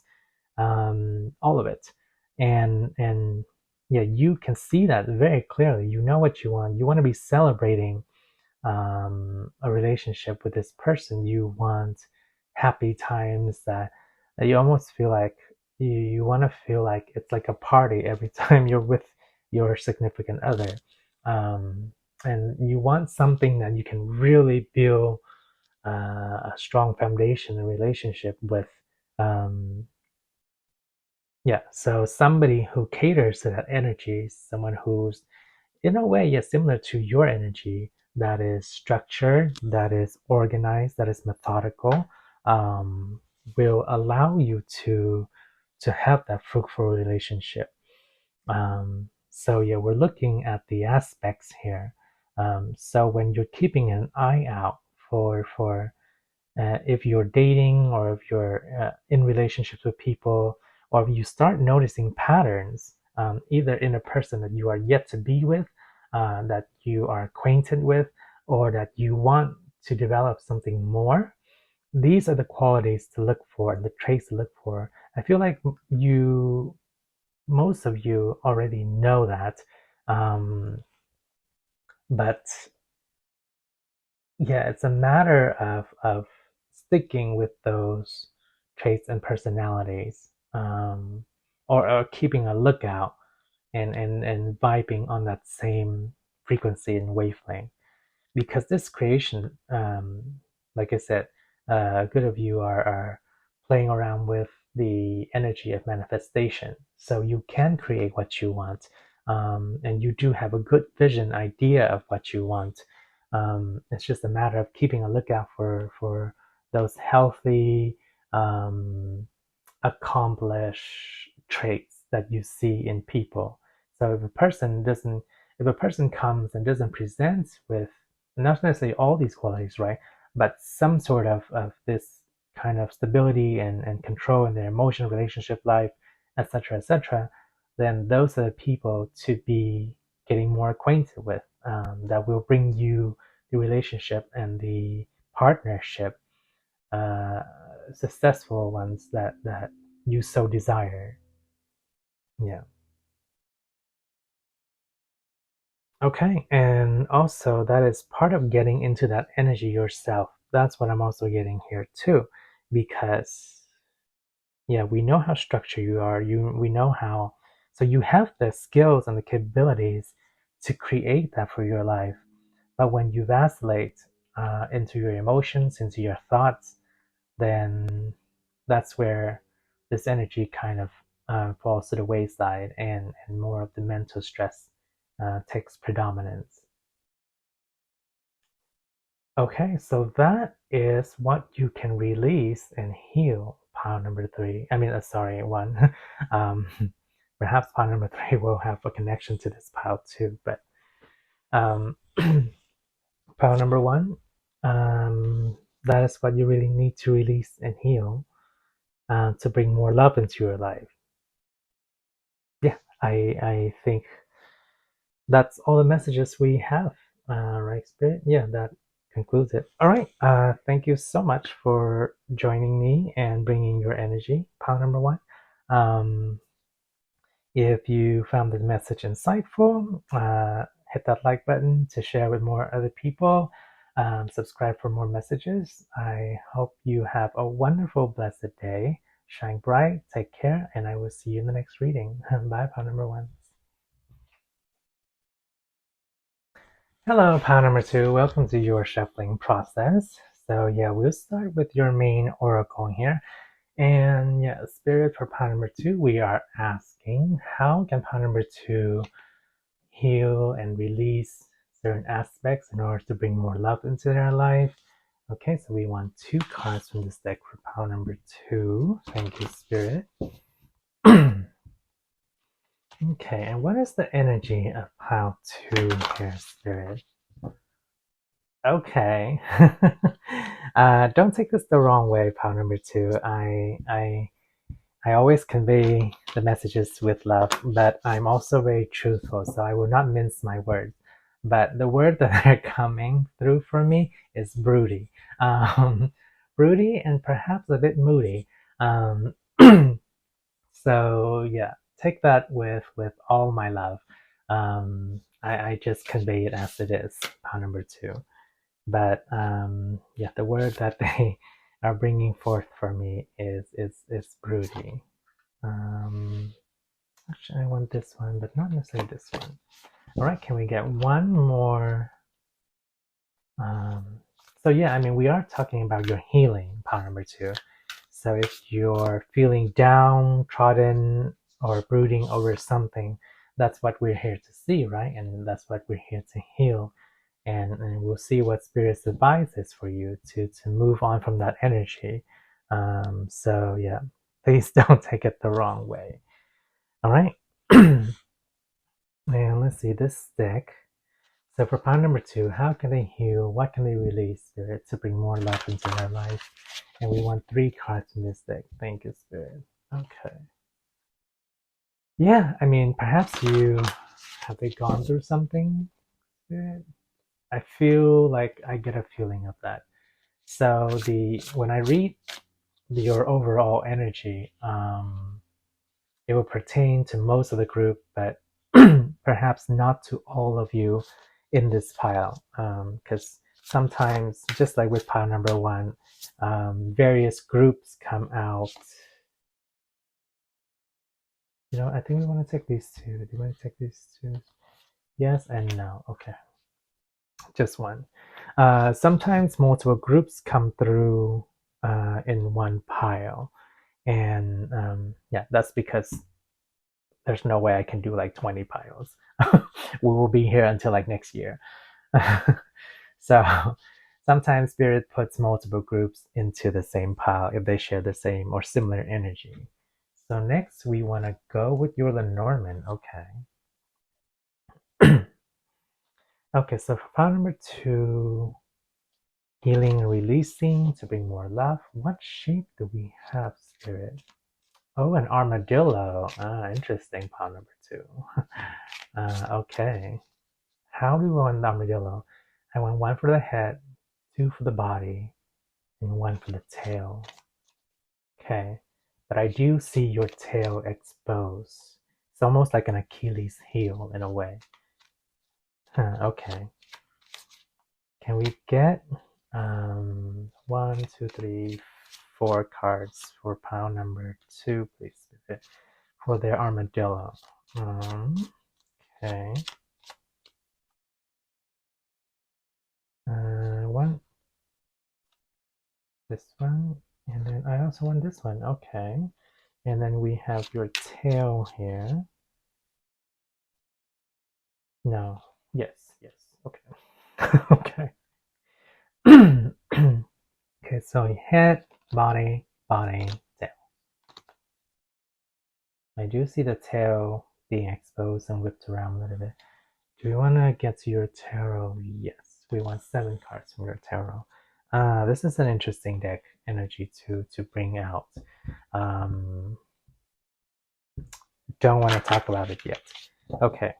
all of it. And yeah, you can see that very clearly. You know what you want. You want to be celebrating a relationship with this person. You want happy times that you almost feel like you want to feel like it's like a party every time you're with your significant other. Um, and you want something that you can really build a strong foundation and relationship with. Um, yeah, so somebody who caters to that energy, someone who's in a way, yes, similar to your energy, that is structured, that is organized, that is methodical, will allow you to have that fruitful relationship. So yeah, we're looking at the aspects here. So when you're keeping an eye out for if you're dating or if you're in relationships with people, or if you start noticing patterns, either in a person that you are yet to be with, that you are acquainted with, or that you want to develop something more, these are the qualities to look for and the traits to look for. I feel like most of you already know that. Um, But yeah, it's a matter of sticking with those traits and personalities, or keeping a lookout and vibing on that same frequency and wavelength. Because this creation, like I said, good of you are playing around with the energy of manifestation. So you can create what you want, and you do have a good vision idea of what you want. It's just a matter of keeping a lookout for those healthy, um, accomplish traits that you see in people. So if a person comes and doesn't present with not necessarily all these qualities, right, but some sort of this kind of stability and control in their emotion, relationship life, etc., then those are the people to be getting more acquainted with, that will bring you the relationship and the partnership, uh, successful ones that you so desire. Yeah. Okay. And also, that is part of getting into that energy yourself. That's what I'm also getting here too, because yeah, we know how structured you are. We know how. So you have the skills and the capabilities to create that for your life. But when you vacillate into your emotions, into your thoughts, then that's where this energy kind of falls to the wayside, and more of the mental stress takes predominance. Okay, so that is what you can release and heal pile number three. I mean, sorry, one. um, Perhaps pile number three will have a connection to this pile too, but um, pile number one, that is what you really need to release and heal, to bring more love into your life. Yeah, I think that's all the messages we have, right, Spirit? Yeah, that concludes it. All right. Thank you so much for joining me and bringing your energy, pile number one. Um, if you found this message insightful, hit that like button to share with more other people. Subscribe for more messages. I hope you have a wonderful, blessed day. Shine bright, take care, and I will see you in the next reading. Bye, pile number one. Hello, pile number two. Welcome to your shuffling process. So yeah, we'll start with your main oracle here. And yeah, spirit for pile number two, we are asking how can pile number two heal and release certain aspects in order to bring more love into their life. Okay, so we want two cards from this deck for pile number two. Thank you, Spirit. Okay, and what is the energy of pile two here, Spirit? Okay. Don't take this the wrong way, pile number two. I always convey the messages with love, but I'm also very truthful, so I will not mince my words. But the word that are coming through for me is broody. Broody and perhaps a bit moody. Um, so yeah, take that with all my love. I just convey it as it is, pile number two. But yeah, the word that they are bringing forth for me is broody. Actually, I want this one, but not necessarily this one. All right, can we get one more? Um, so yeah, I mean, we are talking about your healing, pile number two. So if you're feeling downtrodden or brooding over something, that's what we're here to see, right? And that's what we're here to heal. And we'll see what Spirit's advice is for you to move on from that energy. So yeah, please don't take it the wrong way. All right. And let's see this deck. So for pile number two, how can they heal? What can they release, Spirit, to bring more love into their life? And we want three cards in this deck. Thank you, Spirit. Okay. Yeah, I mean, perhaps you have they gone through something, Spirit? I feel like I get a feeling of that. So the when I read your overall energy, it will pertain to most of the group, but perhaps not to all of you in this pile, because sometimes, just like with pile number 1, various groups come out. You know, I think we want to take these 2. Do you want to take these 2? Yes and no. Okay, just one. Sometimes multiple groups come through in one pile, and yeah, that's because there's no way I can do like 20 piles. We will be here until like next year. So sometimes Spirit puts multiple groups into the same pile if they share the same or similar energy. So next we want to go with your Lenormand. Okay. Okay, so for pile number 2, healing and releasing to bring more love. What shape do we have, Spirit? Oh, an armadillo. Interesting, pile number 2. Okay. How do we want the armadillo? I want 1 for the head, 2 for the body, and 1 for the tail. Okay. But I do see your tail exposed. It's almost like an Achilles heel in a way. Okay. Can we get 1, 2, 3, 4 cards for pile number 2, please? For their armadillo. Okay. 1. This one. And then I also want this one. Okay. And then we have your tail here. No. Yes. Yes. Okay. Okay. Okay, so head, body, body, tail. I do see the tail being exposed and whipped around a little bit. Do we want to get to your tarot? Yes. We want 7 cards from your tarot. This is an interesting deck energy to bring out. Don't want to talk about it yet. Okay.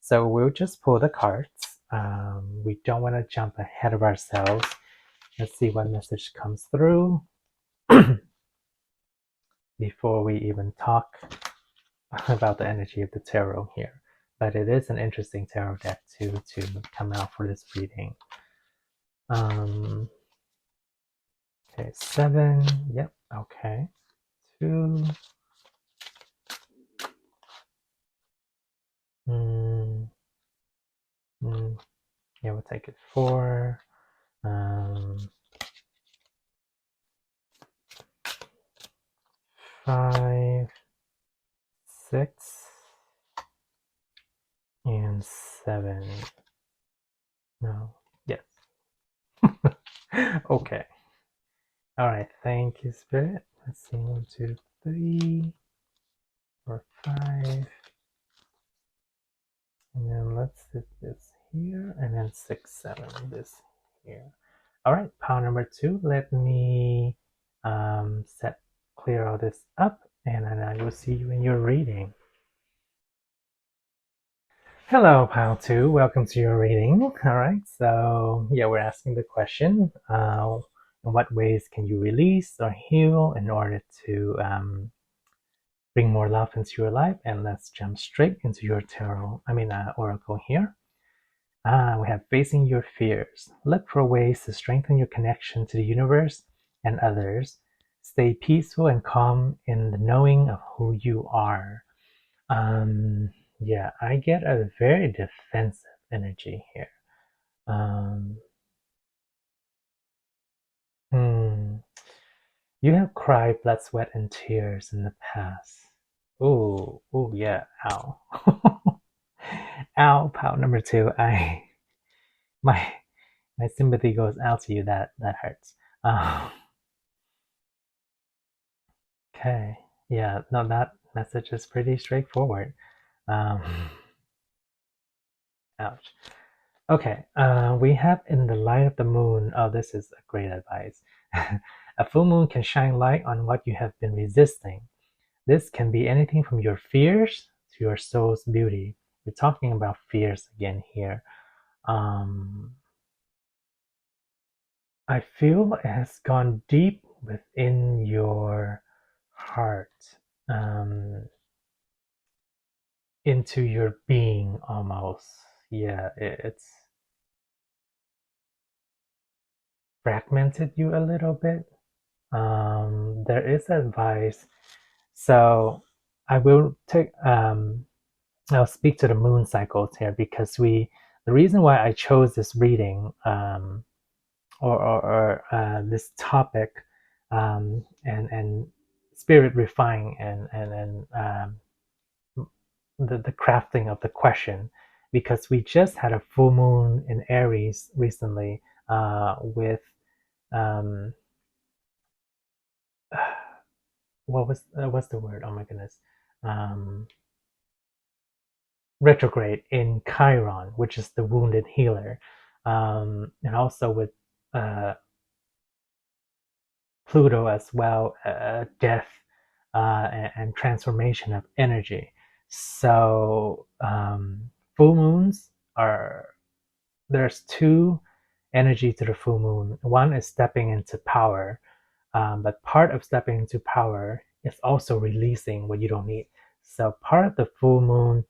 So we'll just pull the cards. We don't want to jump ahead of ourselves. Let's see what message comes through before we even talk about the energy of the tarot here. But it is an interesting tarot deck to come out for this reading. Okay, 7. Yep. Okay. 2. Yeah, we'll take it. 4. 5, 6, and 7. No. Yes. Okay. All right. Thank you, Spirit. Let's see. 1, 2, 3, 4, 5. And then let's sit this here. And then 6, 7. This here. All right. Pile number 2. Let me clear all this up. And then I will see you in your reading. Hello, Pile 2. Welcome to your reading. All right, so yeah, we're asking the question, in what ways can you release or heal in order to bring more love into your life? And let's jump straight into your tarot, oracle here. We have facing your fears. Look for ways to strengthen your connection to the universe and others. Stay peaceful and calm in the knowing of who you are. Yeah, I get a very defensive energy here. You have cried blood, sweat, and tears in the past. Ooh, yeah, ow. Ow, pile number 2. My sympathy goes out to you. That hurts. Okay, yeah, no, that message is pretty straightforward. Ouch. Okay, we have in the light of the moon. Oh, this is a great advice. A full moon can shine light on what you have been resisting. This can be anything from your fears to your soul's beauty. We're talking about fears again here. I feel it has gone deep within your heart, into your being almost. yeah, it's fragmented you a little bit. There is advice. So I will take I'll speak to the moon cycles here because the reason why I chose this reading or this topic and spirit refining and the crafting of the question, because we just had a full moon in Aries recently with um, what's the word? Oh my goodness. Um, Retrograde in Chiron, which is the wounded healer, and also with uh, Pluto as well, death and transformation of energy. So full moons are there's two energy to the full moon. One is stepping into power, but part of stepping into power is also releasing what you don't need. So part of the full moon,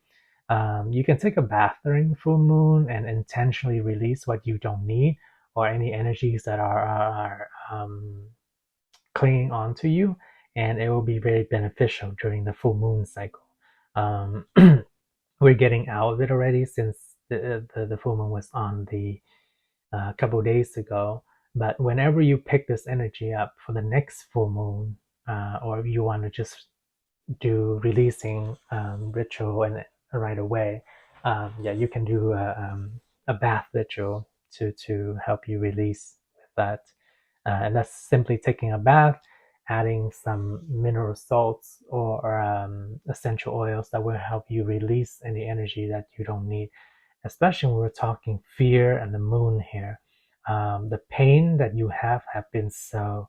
you can take a bath during the full moon and intentionally release what you don't need or any energies that are clinging onto you, and it will be very beneficial during the full moon cycle. Um, we're getting out of it already since the full moon was on the couple days ago. But whenever you pick this energy up for the next full moon, or if you want to just do releasing ritual and right away, yeah, you can do a bath ritual to help you release with that. And that's simply taking a bath, adding some mineral salts or essential oils that will help you release any energy that you don't need, especially when we're talking fear and the moon here. The pain that you have been so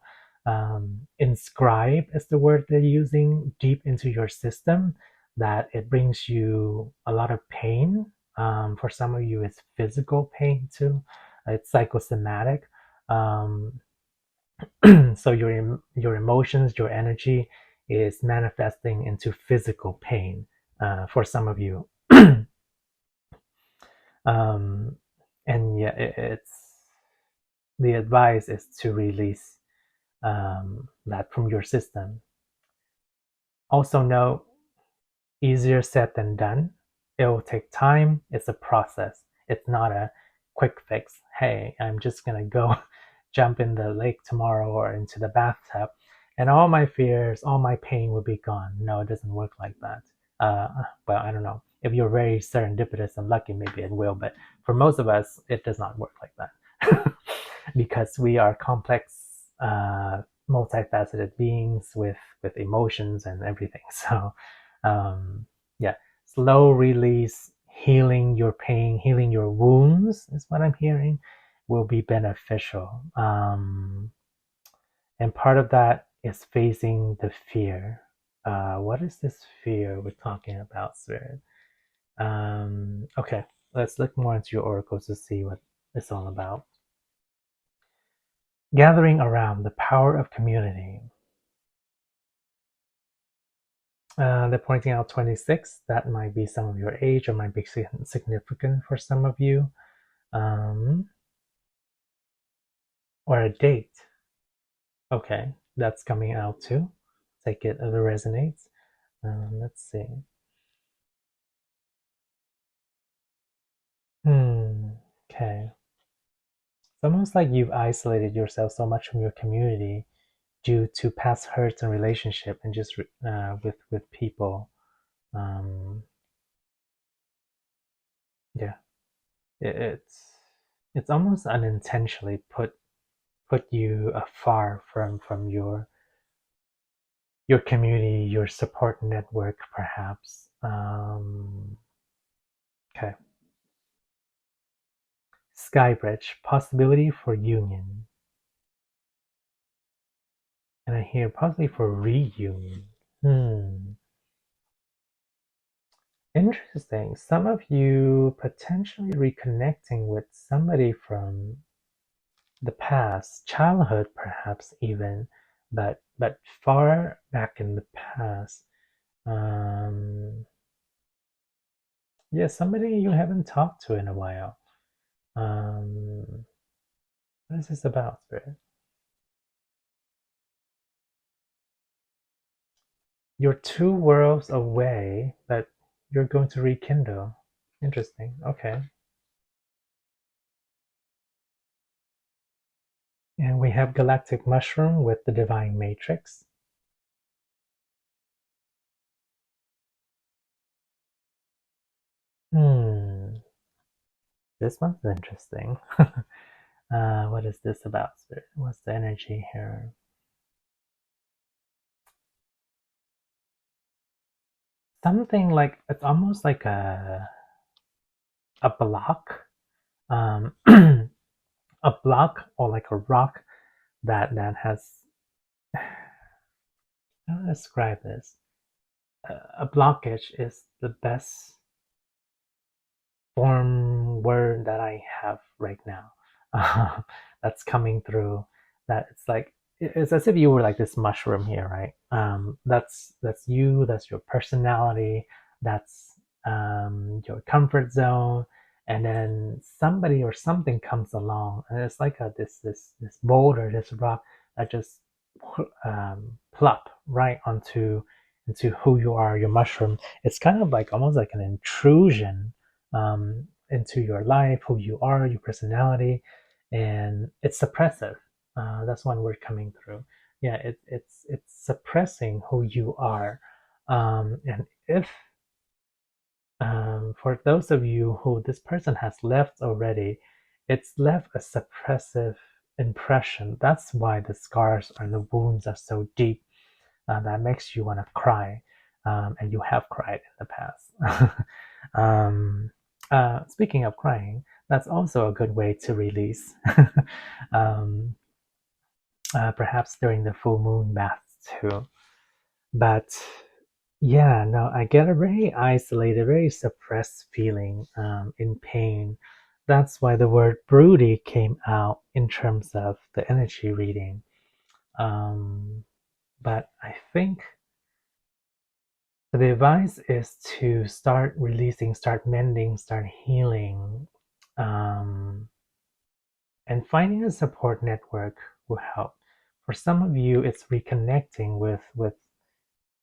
inscribed, is the word they're using, deep into your system, that it brings you a lot of pain. For some of you, it's physical pain too. It's psychosomatic. Um, so your emotions, your energy is manifesting into physical pain for some of you. um, and yeah, it's the advice is to release that from your system. Also, know easier said than done. It will take time. It's a process. It's not a quick fix. Hey, I'm just gonna go jump in the lake tomorrow or into the bathtub, and all my fears, all my pain will be gone. No, it doesn't work like that. Well, I don't know. If you're very serendipitous and lucky, maybe it will. But for most of us, it does not work like that because we are complex, multifaceted beings with emotions and everything. So yeah, slow release, healing your pain, healing your wounds is what I'm hearing, will be beneficial. And part of that is facing the fear. What is this fear we're talking about, Spirit? Okay, let's look more into your oracles to see what it's all about. Gathering around the power of community. They're pointing out 26. That might be some of your age or might be significant for some of you. Or a date. Okay, that's coming out too. Take it as it resonates. Let's see. Okay. It's almost like you've isolated yourself so much from your community due to past hurts and relationship and just with people. Um, yeah, it's it's almost unintentionally put you afar from your community, your support network, perhaps. Okay. Skybridge, possibility for union. And I hear possibly for reunion. Interesting. Some of you potentially reconnecting with somebody from the past, childhood perhaps even, but far back in the past. Um, Yeah, somebody you haven't talked to in a while. Um, what is this about, Spirit? You're two worlds away, but you're going to rekindle. Interesting. Okay. And we have Galactic Mushroom with the Divine Matrix. This one's interesting. What is this about, Spirit? What's the energy here? Something like, it's almost like a block. A block or like a rock that has, how do I describe this? A blockage is the best form word that I have right now. That's coming through. That it's like it's as if you were like this mushroom here, right? That's you. That's your personality. That's your comfort zone. And then somebody or something comes along, and it's like this boulder, this rock that just plop right into who you are, your mushroom. It's kind of like almost like an intrusion into your life, who you are, your personality, and it's suppressive. That's one word coming through. Yeah, it's suppressing who you are, and if for those of you who this person has left already, it's left a suppressive impression. That's why the scars and the wounds are so deep. That makes you want to cry, and you have cried in the past. Speaking of crying, that's also a good way to release. um, Perhaps during the full moon baths too. But yeah, no, I get a very isolated, very suppressed feeling in pain. That's why the word broody came out in terms of the energy reading. Um, but I think the advice is to start releasing, start mending, start healing, um, and finding a support network will help. For some of you, it's reconnecting with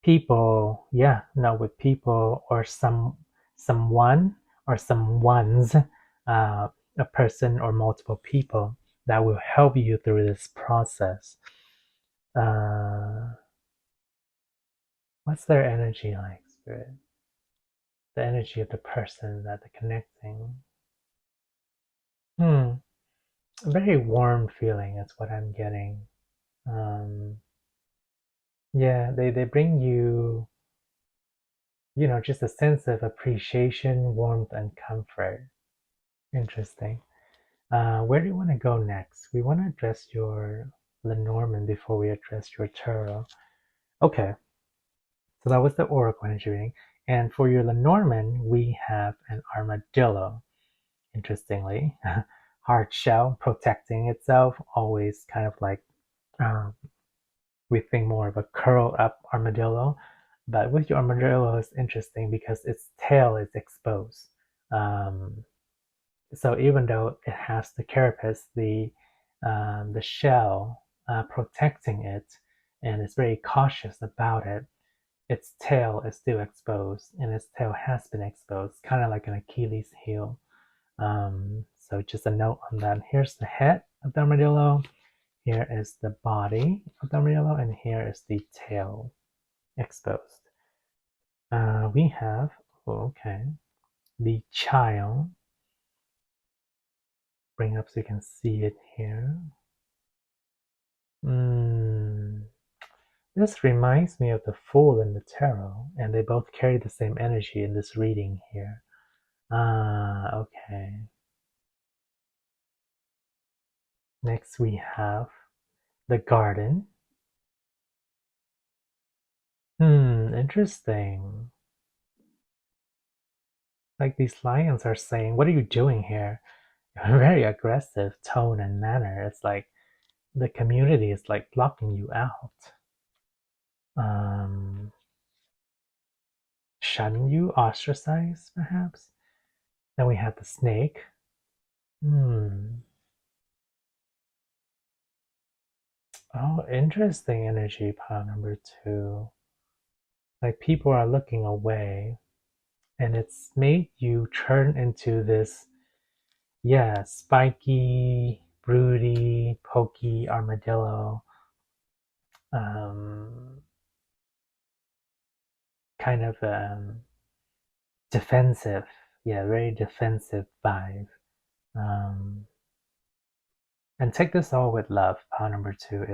people. Yeah, no, with people or someone or someone's a person or multiple people that will help you through this process. Uh, what's their energy like, Spirit? The energy of the person that they're connecting. A very warm feeling is what I'm getting. Um, yeah, they bring you, just a sense of appreciation, warmth, and comfort. Interesting. Where do you want to go next? We want to address your Lenormand before we address your tarot. Okay, so that was the Oracle energy reading. And for your Lenormand, we have an armadillo. Interestingly, hard shell protecting itself, always kind of like um, we think more of a curl up armadillo. But with your armadillo, it's interesting because its tail is exposed. Um, so even though it has the carapace, the shell protecting it, and it's very cautious about it, its tail is still exposed, and its tail has been exposed, kind of like an Achilles heel. So just a note on that. Here's the head of the armadillo. Here is the body of the armadillo, and here is the tail exposed. We have, okay, the child. Bring up so you can see it here. This reminds me of the Fool and the Tarot, and they both carry the same energy in this reading here. Okay. Next we have the Garden. Interesting. Like these lions are saying, what are you doing here? Very aggressive tone and manner. It's like the community is like blocking you out. Shun you, ostracize, perhaps. Then we have the snake. Oh, interesting energy, pile number 2. Like people are looking away, and it's made you turn into this, yeah, spiky, broody, pokey armadillo, um, kind of defensive, yeah, very defensive vibe. Um, and take this all with love, pile number 2.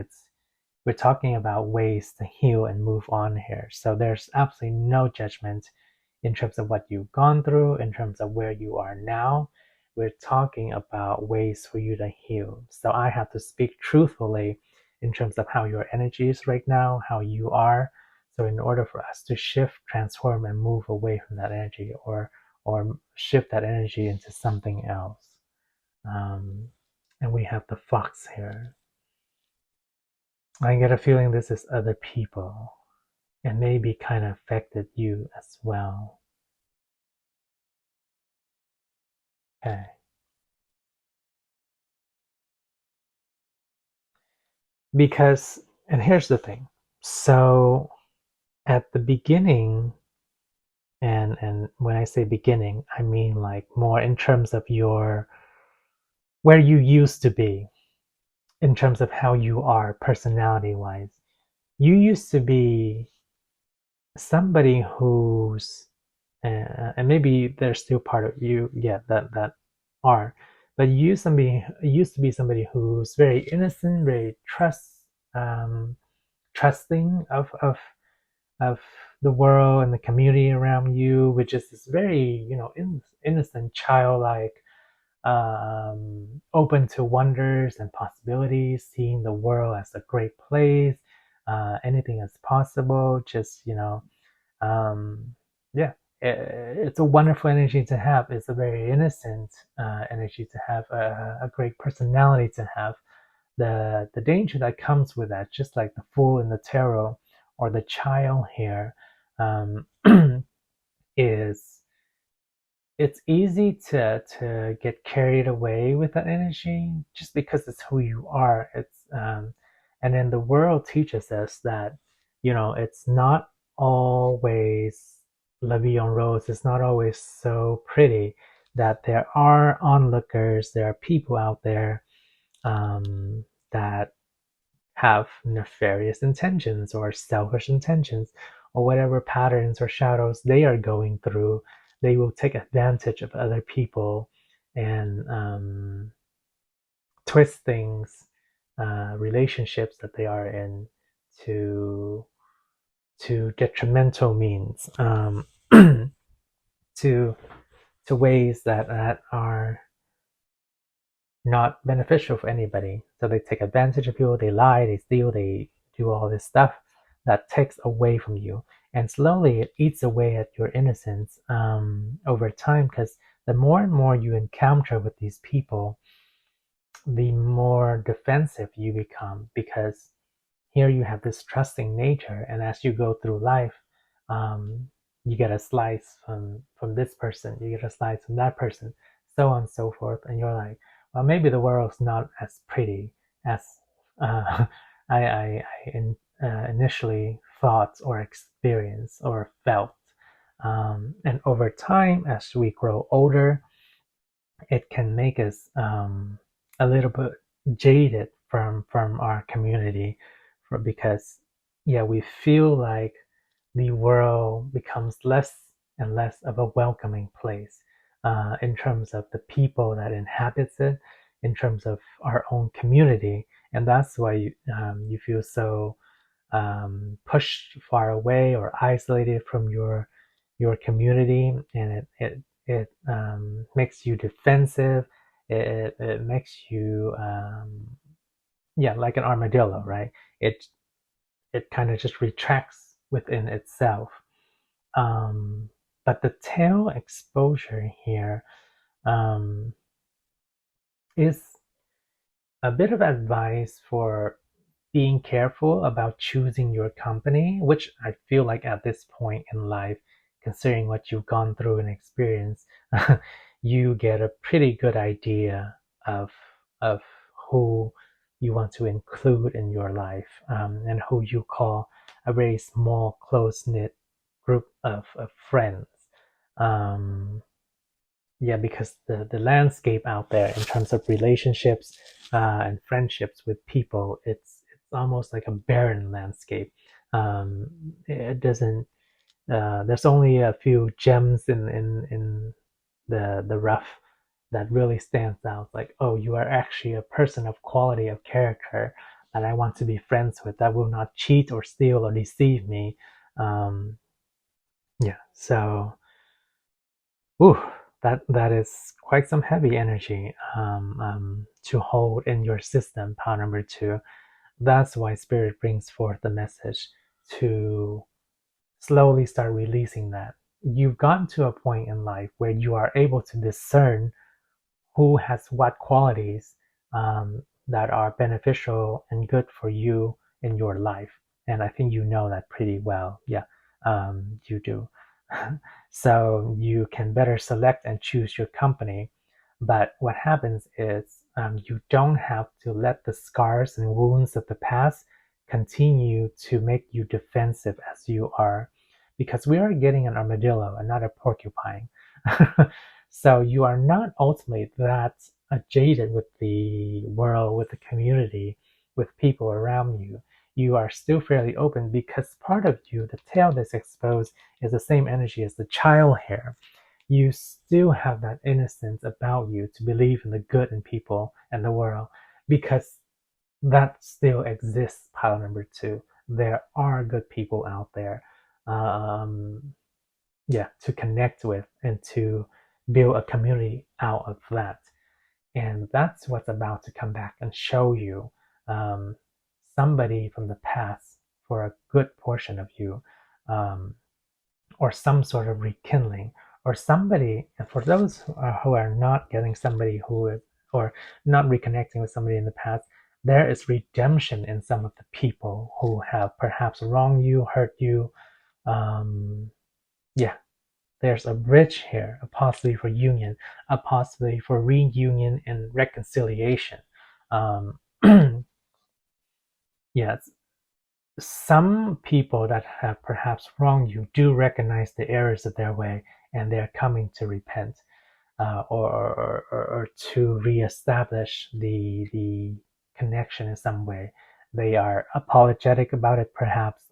We're talking about ways to heal and move on here. So there's absolutely no judgment in terms of what you've gone through, in terms of where you are now. We're talking about ways for you to heal. So I have to speak truthfully in terms of how your energy is right now, how you are. So in order for us to shift, transform, and move away from that energy, or shift that energy into something else. And we have the fox here. I get a feeling this is other people and maybe kind of affected you as well. Okay. Because, and here's the thing. So at the beginning, and when I say beginning, I mean like more in terms of your, where you used to be, in terms of how you are personality wise. You used to be somebody who's and maybe there's still part of you, yeah, that are, but you used to be somebody who's very innocent, very trusting of the world and the community around you, which is this very, innocent, childlike, open to wonders and possibilities, seeing the world as a great place, anything is possible, just, um, yeah, it's a wonderful energy to have. It's a very innocent energy to have, a great personality to have. The danger that comes with that, just like the Fool in the tarot or the Child here, um, is it's easy to get carried away with that energy just because it's who you are. And then the world teaches us that, it's not always la vie en rose. It's not always so pretty. That there are onlookers, there are people out there, that have nefarious intentions or selfish intentions, or whatever patterns or shadows they are going through. They will take advantage of other people and twist things, relationships that they are in, to detrimental means, to ways that are not beneficial for anybody. So they take advantage of you, they lie, they steal, they do all this stuff that takes away from you. And slowly it eats away at your innocence, over time, because the more and more you encounter with these people, the more defensive you become, because here you have this trusting nature, and as you go through life, um, you get a slice from this person, you get a slice from that person, so on and so forth, and you're like, well, maybe the world's not as pretty as uh, I initially thought or experienced or felt. And over time, as we grow older, it can make us, a little bit jaded from our community, because, yeah, we feel like the world becomes less and less of a welcoming place, in terms of the people that inhabits it, in terms of our own community. And that's why you feel so, pushed far away or isolated from your community, and it makes you defensive. It makes you, yeah, like an armadillo, right? It kind of just retracts within itself. um, but the tail exposure here, um, is a bit of advice for being careful about choosing your company, which I feel like at this point in life, considering what you've gone through and experienced, you get a pretty good idea of of who you want to include in your life, and who you call a very small, close-knit group of friends. Um, yeah, because the landscape out there in terms of relationships and friendships with people, it's almost like a barren landscape. It doesn't. There's only a few gems in the rough that really stands out. Like, oh, you are actually a person of quality of character that I want to be friends with, that will not cheat or steal or deceive me. Um, yeah, so ooh, that is quite some heavy energy to hold in your system, pile number two. That's why Spirit brings forth the message to slowly start releasing that. You've gotten to a point in life where you are able to discern who has what qualities that are beneficial and good for you in your life. And I think you know that pretty well. Yeah, you do. So you can better select and choose your company. But what happens is you don't have to let the scars and wounds of the past continue to make you defensive as you are. Because we are getting an armadillo and not a porcupine. So you are not ultimately that jaded with the world, with the community, with people around you. You are still fairly open because part of you, the tail that's exposed, is the same energy as the child hair. You still have that innocence about you to believe in the good in people and the world, because that still exists, pile number two. There are good people out there. Um, yeah, to connect with and to build a community out of that. And that's what's about to come back and show you um, somebody from the past for a good portion of you, um, or some sort of rekindling, or somebody. And for those who are not getting somebody who is, or not reconnecting with somebody in the past, there is redemption in some of the people who have perhaps wronged you, hurt you. Yeah, there's a bridge here, a possibility for union, a possibility for reunion and reconciliation. Um, yes, some people that have perhaps wronged you do recognize the errors of their way, and they're coming to repent, or to reestablish the connection in some way. They are apologetic about it, perhaps.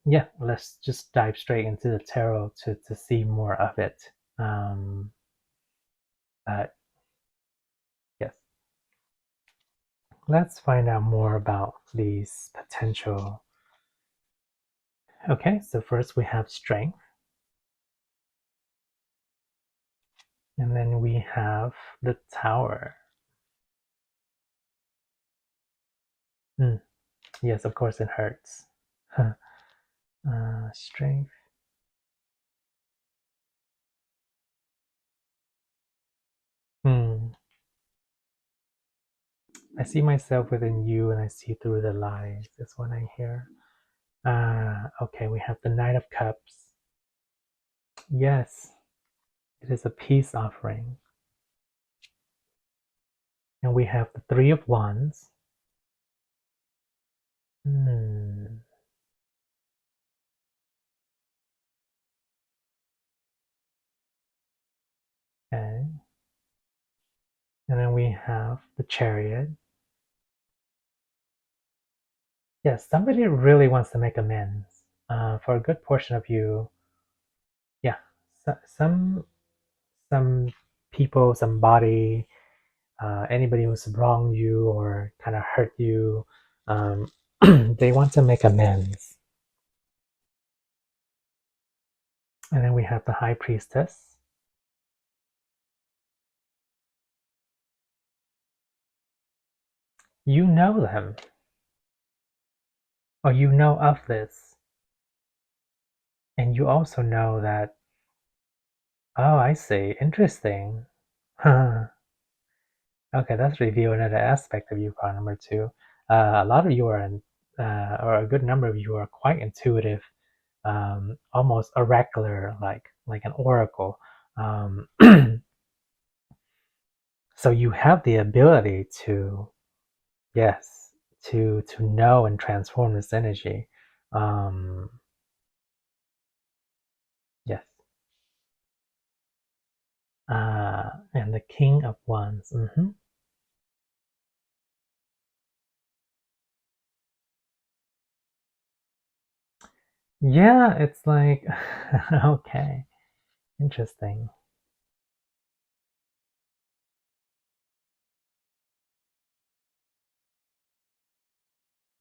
Yeah, let's just dive straight into the tarot to see more of it. Um, but yes, let's find out more about these potential. Okay, so first we have strength, and then we have the tower. Mm, yes, of course it hurts. Strength. Hmm. I see myself within you, and I see through the lies. That's what I hear. Okay, we have the Knight of Cups. Yes, it is a peace offering. And we have the Three of Wands. Hmm. Okay. And then we have the Chariot. Yes, somebody really wants to make amends. For a good portion of you, yeah, some people, somebody, anybody who's wronged you or kind of hurt you, um, they want to make amends. And then we have the High Priestess. You know them, or you know of this, and you also know that. Oh, I see. Interesting. Huh. Okay, that's reveal another aspect of you, part number two. A lot of you are, or a good number of you are quite intuitive, almost oracular, like an oracle. Um, so you have the ability to, yes, to know and transform this energy. Yes. And the King of Wands. Yeah, it's like, okay, interesting.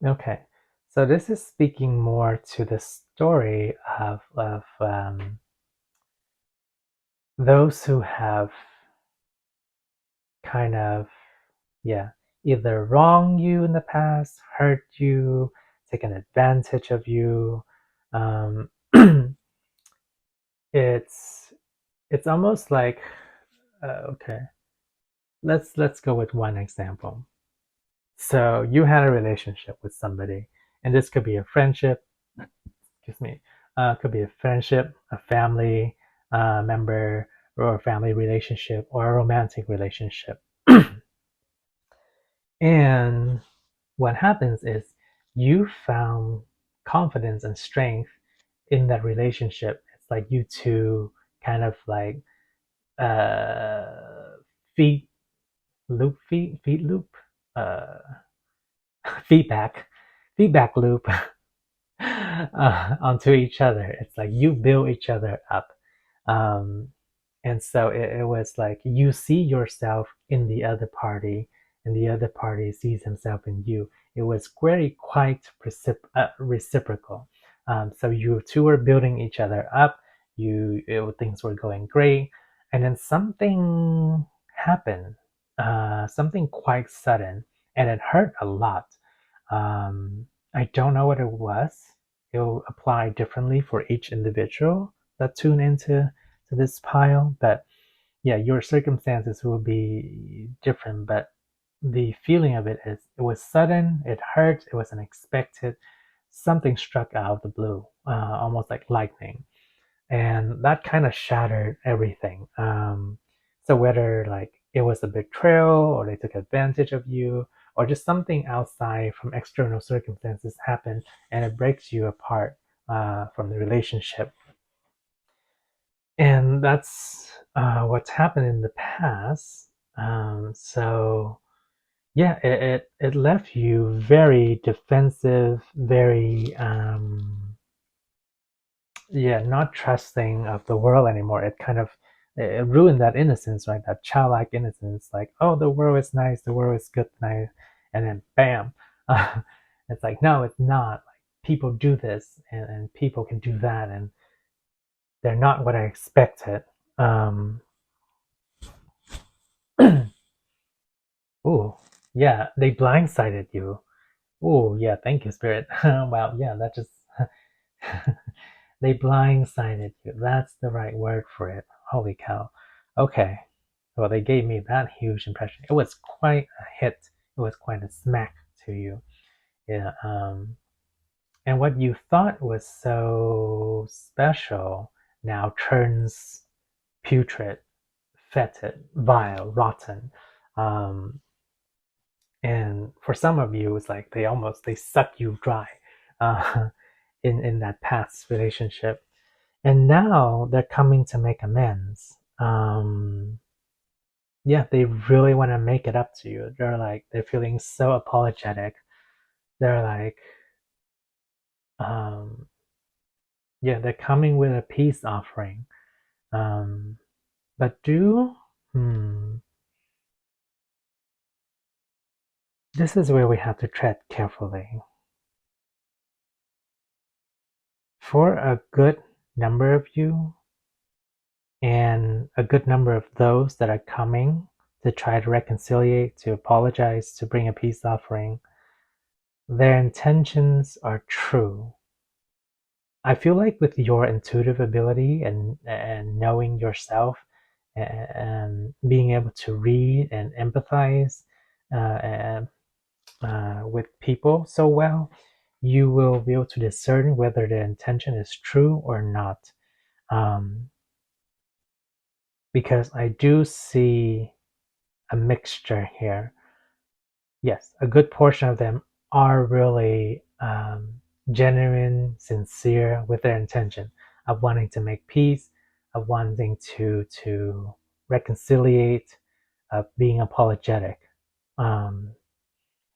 Okay, so this is speaking more to the story of those who have kind of, yeah, either wronged you in the past, hurt you, taken advantage of you. Um, it's it's almost like, okay, let's go with one example. So you had a relationship with somebody, and this could be a friendship, excuse me, could be a friendship, a family member, or a family relationship, or a romantic relationship. And what happens is you found confidence and strength in that relationship. It's like you two kind of like uh, feed feed loop, uh, feedback, feedback loop onto each other. It's like you build each other up. Um, and so it was like you see yourself in the other party, and the other party sees himself in you. It was very quite reciprocal. So you two were building each other up. Things were going great, and then something happened, something quite sudden, and it hurt a lot. Um, I don't know what it was. It'll apply differently for each individual that tune into to this pile. But yeah, your circumstances will be different. But the feeling of it is it was sudden, it hurt, it was unexpected. Something struck out of the blue, almost like lightning, and that kind of shattered everything. So whether like it was a betrayal or they took advantage of you or just something outside from external circumstances happened and it breaks you apart from the relationship, and that's what's happened in the past. So yeah, it left you very defensive, very yeah, not trusting of the world anymore. It kind of it ruined that innocence, right? That childlike innocence, like, oh, the world is nice, the world is good, nice, and then bam, it's like, no, it's not. Like people do this, and people can do that, and they're not what I expected. Um, ooh, yeah, they blindsided you. Ooh, yeah, thank you, Spirit. Wow, yeah, that just they blindsided you. That's the right word for it. Holy cow. Okay. Well, they gave me that huge impression. It was quite a hit. It was quite a smack to you. Yeah. And what you thought was so special now turns putrid, fetid, vile, rotten. Um, and for some of you, it's like they suck you dry uh, in that past relationship. And now they're coming to make amends. Yeah, they really want to make it up to you. They're feeling so apologetic. They're like, um, yeah, they're coming with a peace offering. Um, but this is where we have to tread carefully. For a good number of you, and a good number of those that are coming to try to reconcile, to apologize, to bring a peace offering, their intentions are true. I feel like with your intuitive ability and knowing yourself and being able to read and empathize and with people so well, you will be able to discern whether the intention is true or not. Um, because I do see a mixture here. Yes, a good portion of them are really genuine, sincere with their intention of wanting to make peace, of wanting to reconciliate, of being apologetic. Um,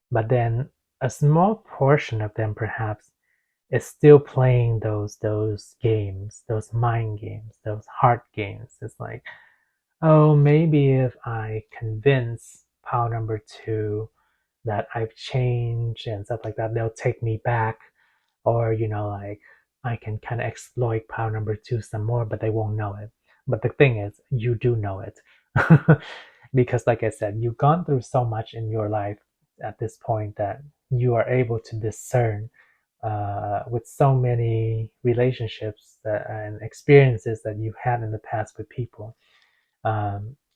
but then a small portion of them perhaps is still playing those games, those mind games, those heart games. It's like, oh, maybe if I convince pile number two that I've changed and stuff like that, they'll take me back. Or, like I can kind of exploit pile number two some more, but they won't know it. But the thing is, you do know it. Because, like I said, you've gone through so much in your life at this point that you are able to discern with so many relationships and experiences that you've had in the past with people.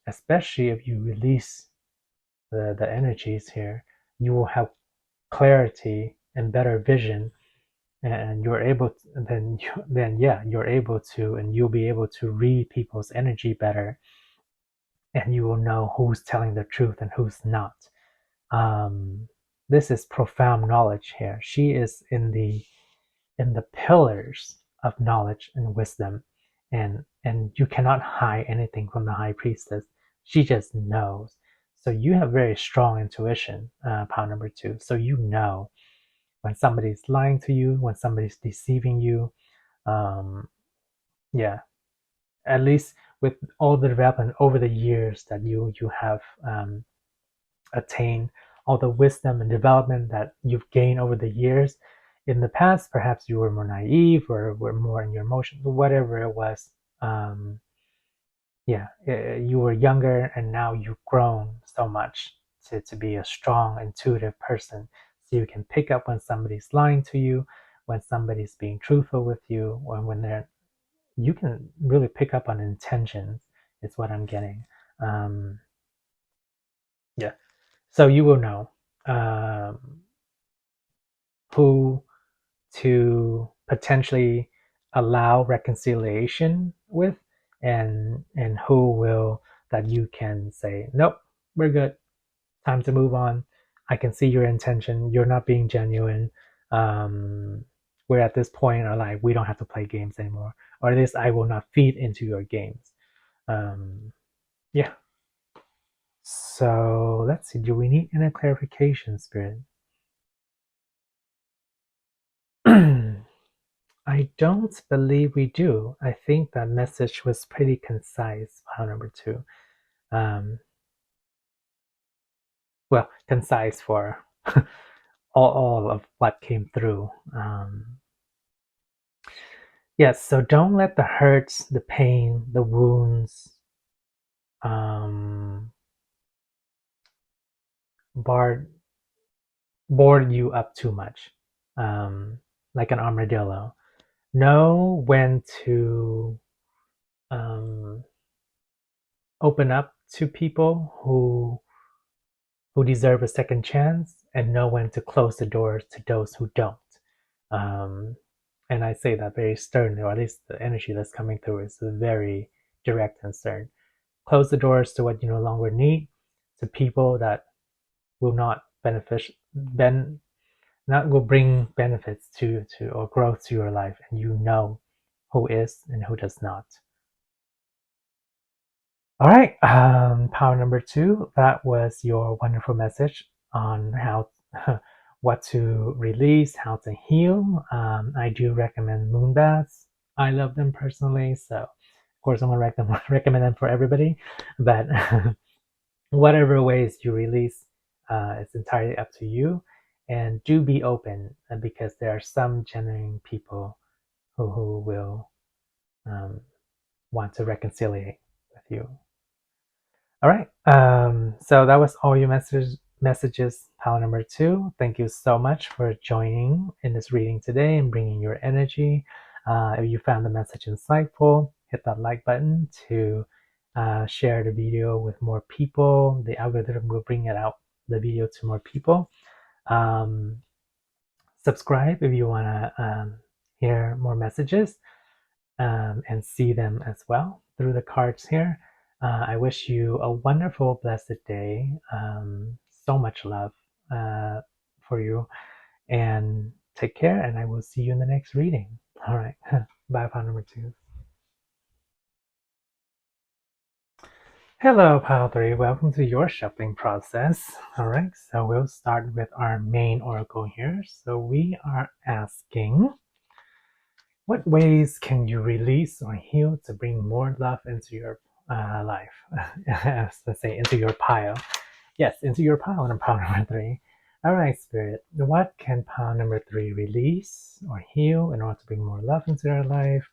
Especially if you release the energies here, you will have clarity and better vision, and you're able to, then yeah, you're able to, and you'll be able to read people's energy better, and you will know who's telling the truth and who's not. This is profound knowledge here. She is in the pillars of knowledge and wisdom, and you cannot hide anything from the high priestess. She just knows. So you have very strong intuition, pile number two. So you know when somebody's lying to you, when somebody's deceiving you. um, yeah, at least with all the development over the years that you have attained, all the wisdom and development that you've gained over the years. In the past, perhaps you were more naive or were more in your emotions, whatever it was. um, yeah, you were younger, and now you've grown so much to be a strong, intuitive person. So you can pick up when somebody's lying to you, when somebody's being truthful with you, or when you can really pick up on intentions, is what I'm getting. Um, yeah. So you will know um, who to potentially allow reconciliation with, and who will, that you can say, nope, we're good, time to move on. I can see your intention, you're not being genuine. We're at this point in our life, we don't have to play games anymore, or at least I will not feed into your games. Yeah. So let's see, do we need any clarification, Spirit? I don't believe we do. I think that message was pretty concise, file number two. Um, well, concise for all of what came through. Yes, so don't let the hurts, the pain, the wounds um, bar, board you up too much, like an armadillo. Know when to um, open up to people who deserve a second chance, and know when to close the doors to those who don't. Um, and I say that very sternly, or at least the energy that's coming through is very direct and stern. Close the doors to what you no longer need, to people that will not not will bring benefits to or growth to your life, and you know who is and who does not. All right, power number two, that was your wonderful message on how what to release, how to heal. I do recommend moon baths. I love them personally, so of course I'm gonna recommend them for everybody. But whatever ways you release, it's entirely up to you. And do be open, because there are some genuine people who will want to reconciliate with you. All right. So that was all your messages, pile number two. Thank you so much for joining in this reading today and bringing your energy. If you found the message insightful, hit that like button to share the video with more people. The algorithm will bring the video to more people. Subscribe if you want to hear more messages and see them as well through the cards here. I wish you a wonderful, blessed day. So much love for you. And take care, and I will see you in the next reading. All right. Bye, pile number 2. Hello, pile 3. Welcome to your shuffling process. All right. So we'll start with our main oracle here. So we are asking, what ways can you release or heal to bring more love into your life? Let's say into your pile. Yes, into your pile on pile number 3. All right, Spirit. What can pile number 3 release or heal in order to bring more love into their life?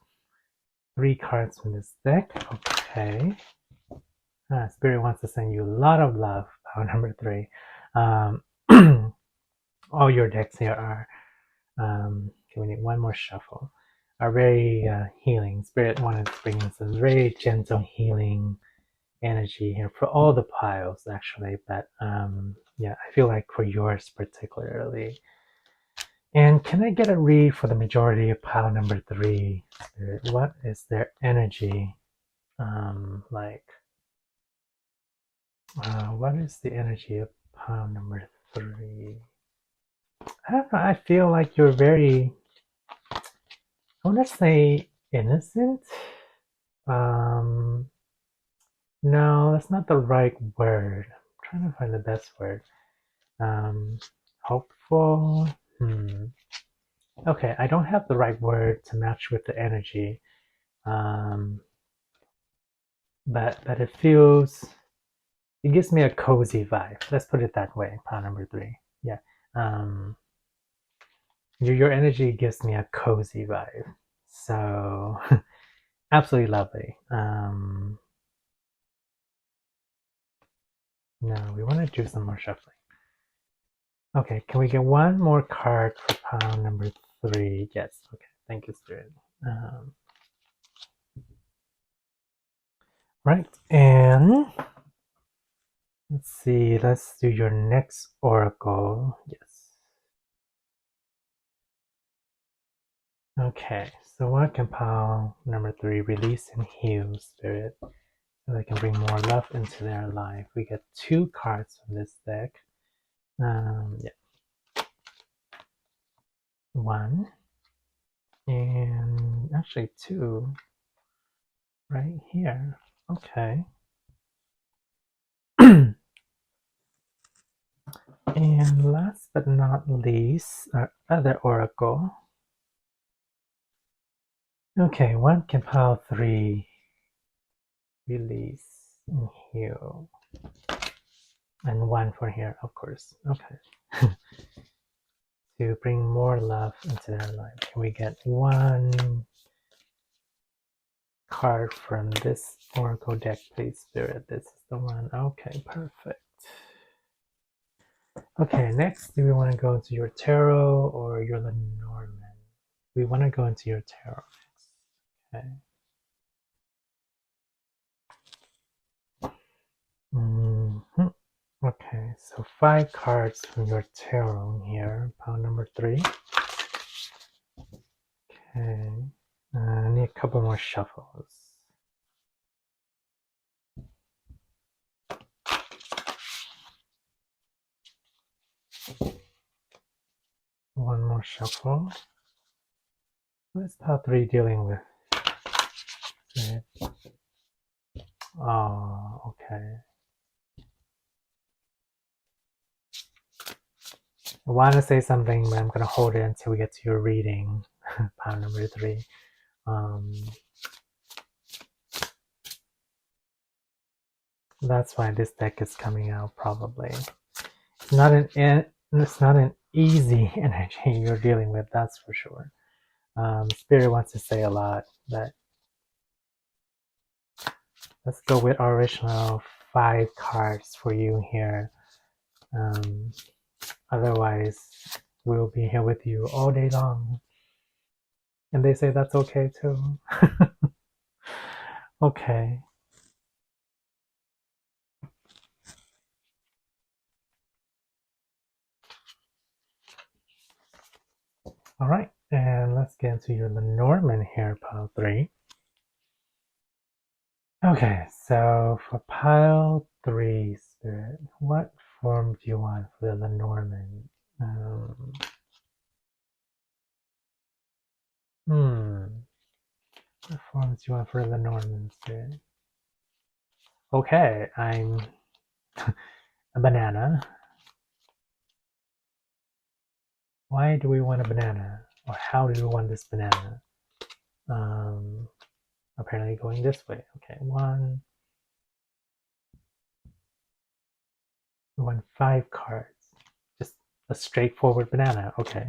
3 cards from this deck. Okay. Spirit wants to send you a lot of love, pile number 3. All your decks here are, okay, we need one more shuffle, are very healing. Spirit wanted to bring in some very gentle healing energy here for all the piles, actually, but yeah, I feel like for yours particularly. And can I get a read for the majority of pile number 3? Spirit, what is their energy like? What is the energy of pile number 3? I don't know, I feel like you're very, I want to say innocent. No, that's not the right word. I'm trying to find the best word. Hopeful. Okay, I don't have the right word to match with the energy. But it feels, it gives me a cozy vibe. Let's put it that way. Pile number 3. Yeah. Your energy gives me a cozy vibe. So absolutely lovely. No, we want to do some more shuffling. Okay, can we get one more card for pile number 3? Yes. Okay, thank you, Spirit. Right, and let's see, let's do your next oracle. Yes. Okay, so what can pile number 3 release and heal, Spirit, so they can bring more love into their life? We get 2 cards from this deck. Yeah. 1 and actually 2 right here. Okay. And last but not least, our other oracle. Okay, what can pile 3 release and heal? And 1 for here, of course. Okay. To bring more love into their life. Can we get 1 card from this oracle deck, please, Spirit? This is the one. Okay, perfect. Okay, next, do we want to go into your tarot or your Lenormand? We want to go into your tarot next. Okay. Okay, so 5 cards from your tarot here, pile number 3. Okay, I need a couple more shuffles. One more shuffle. What is pile 3 dealing with? Okay. Oh, okay. I want to say something, but I'm going to hold it until we get to your reading, pile number 3. That's why this deck is coming out, probably. It's not an easy energy you're dealing with, that's for sure. Spirit wants to say a lot, but let's go with our original 5 cards for you here. Otherwise, we'll be here with you all day long. And they say that's okay too. Okay. All right, and let's get into your Lenormand here, pile 3. Okay, so for pile 3 spirit, what form do you want for the Lenormand? What form do you want for the Lenormand spirit? Okay, I'm a banana. Why do we want a banana? Or how do we want this banana? Apparently going this way. Okay, we want 5 cards. Just a straightforward banana. Okay.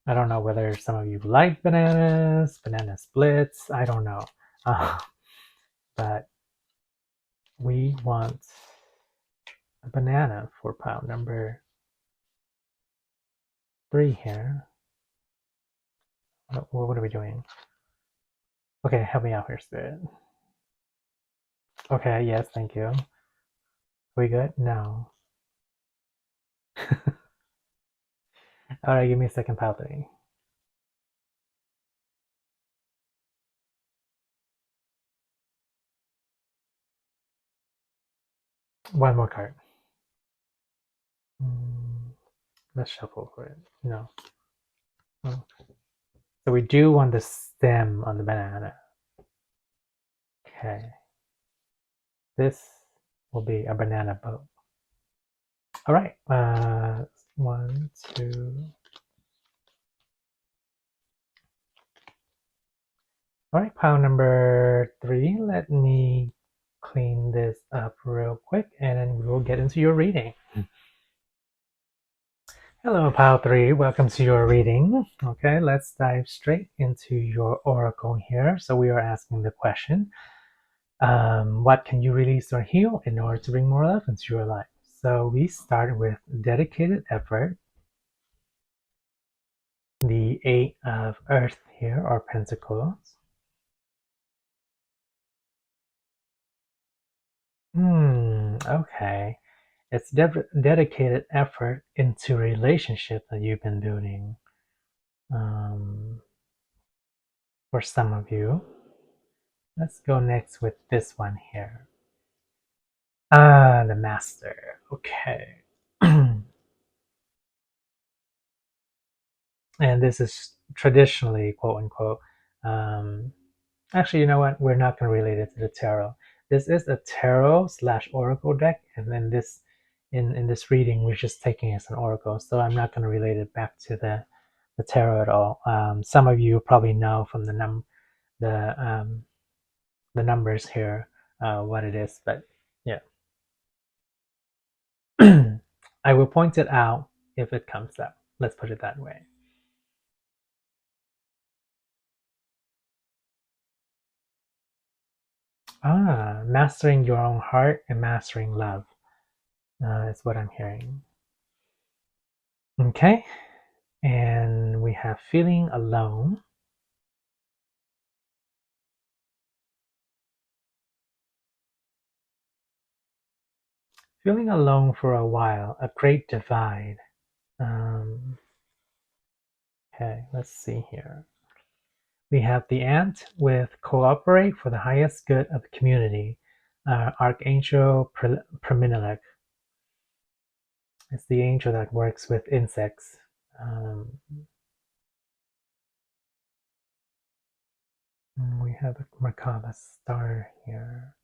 I don't know whether some of you like bananas, banana splits. I don't know. But we want a banana for pile number 3 here. What are we doing? Okay, help me out here, Spirit. Okay, yes, thank you. Are we good? No. Alright, give me a second, pile 3. One more card. Let's shuffle for it. No. Oh. So we do want the stem on the banana. Okay. This will be a banana boat. All right. 1, 2. All right, pile number 3. Let me clean this up real quick and then we will get into your reading. Hello, pile 3. Welcome to your reading. Okay, let's dive straight into your oracle here. So we are asking the question, what can you release or heal in order to bring more love into your life? So we start with dedicated effort, the 8 of Earth here, or Pentacles. Okay. It's dedicated effort into relationship that you've been building. For some of you. Let's go next with this one here. The Master. Okay. And this is traditionally, quote unquote, actually, you know what? We're not going to relate it to the tarot. This is a tarot / oracle deck, and then this, in this reading, we're just taking it as an oracle. So I'm not going to relate it back to the tarot at all. Some of you probably know from the numbers here what it is, but yeah, I will point it out if it comes up. Let's put it that way. Mastering your own heart and mastering love is what I'm hearing. Okay, and we have feeling alone. Feeling alone for a while, a great divide. Okay, let's see here. We have the ant with cooperate for the highest good of the community. Archangel Preminilek. It's the angel that works with insects. We have a Merkaba star here.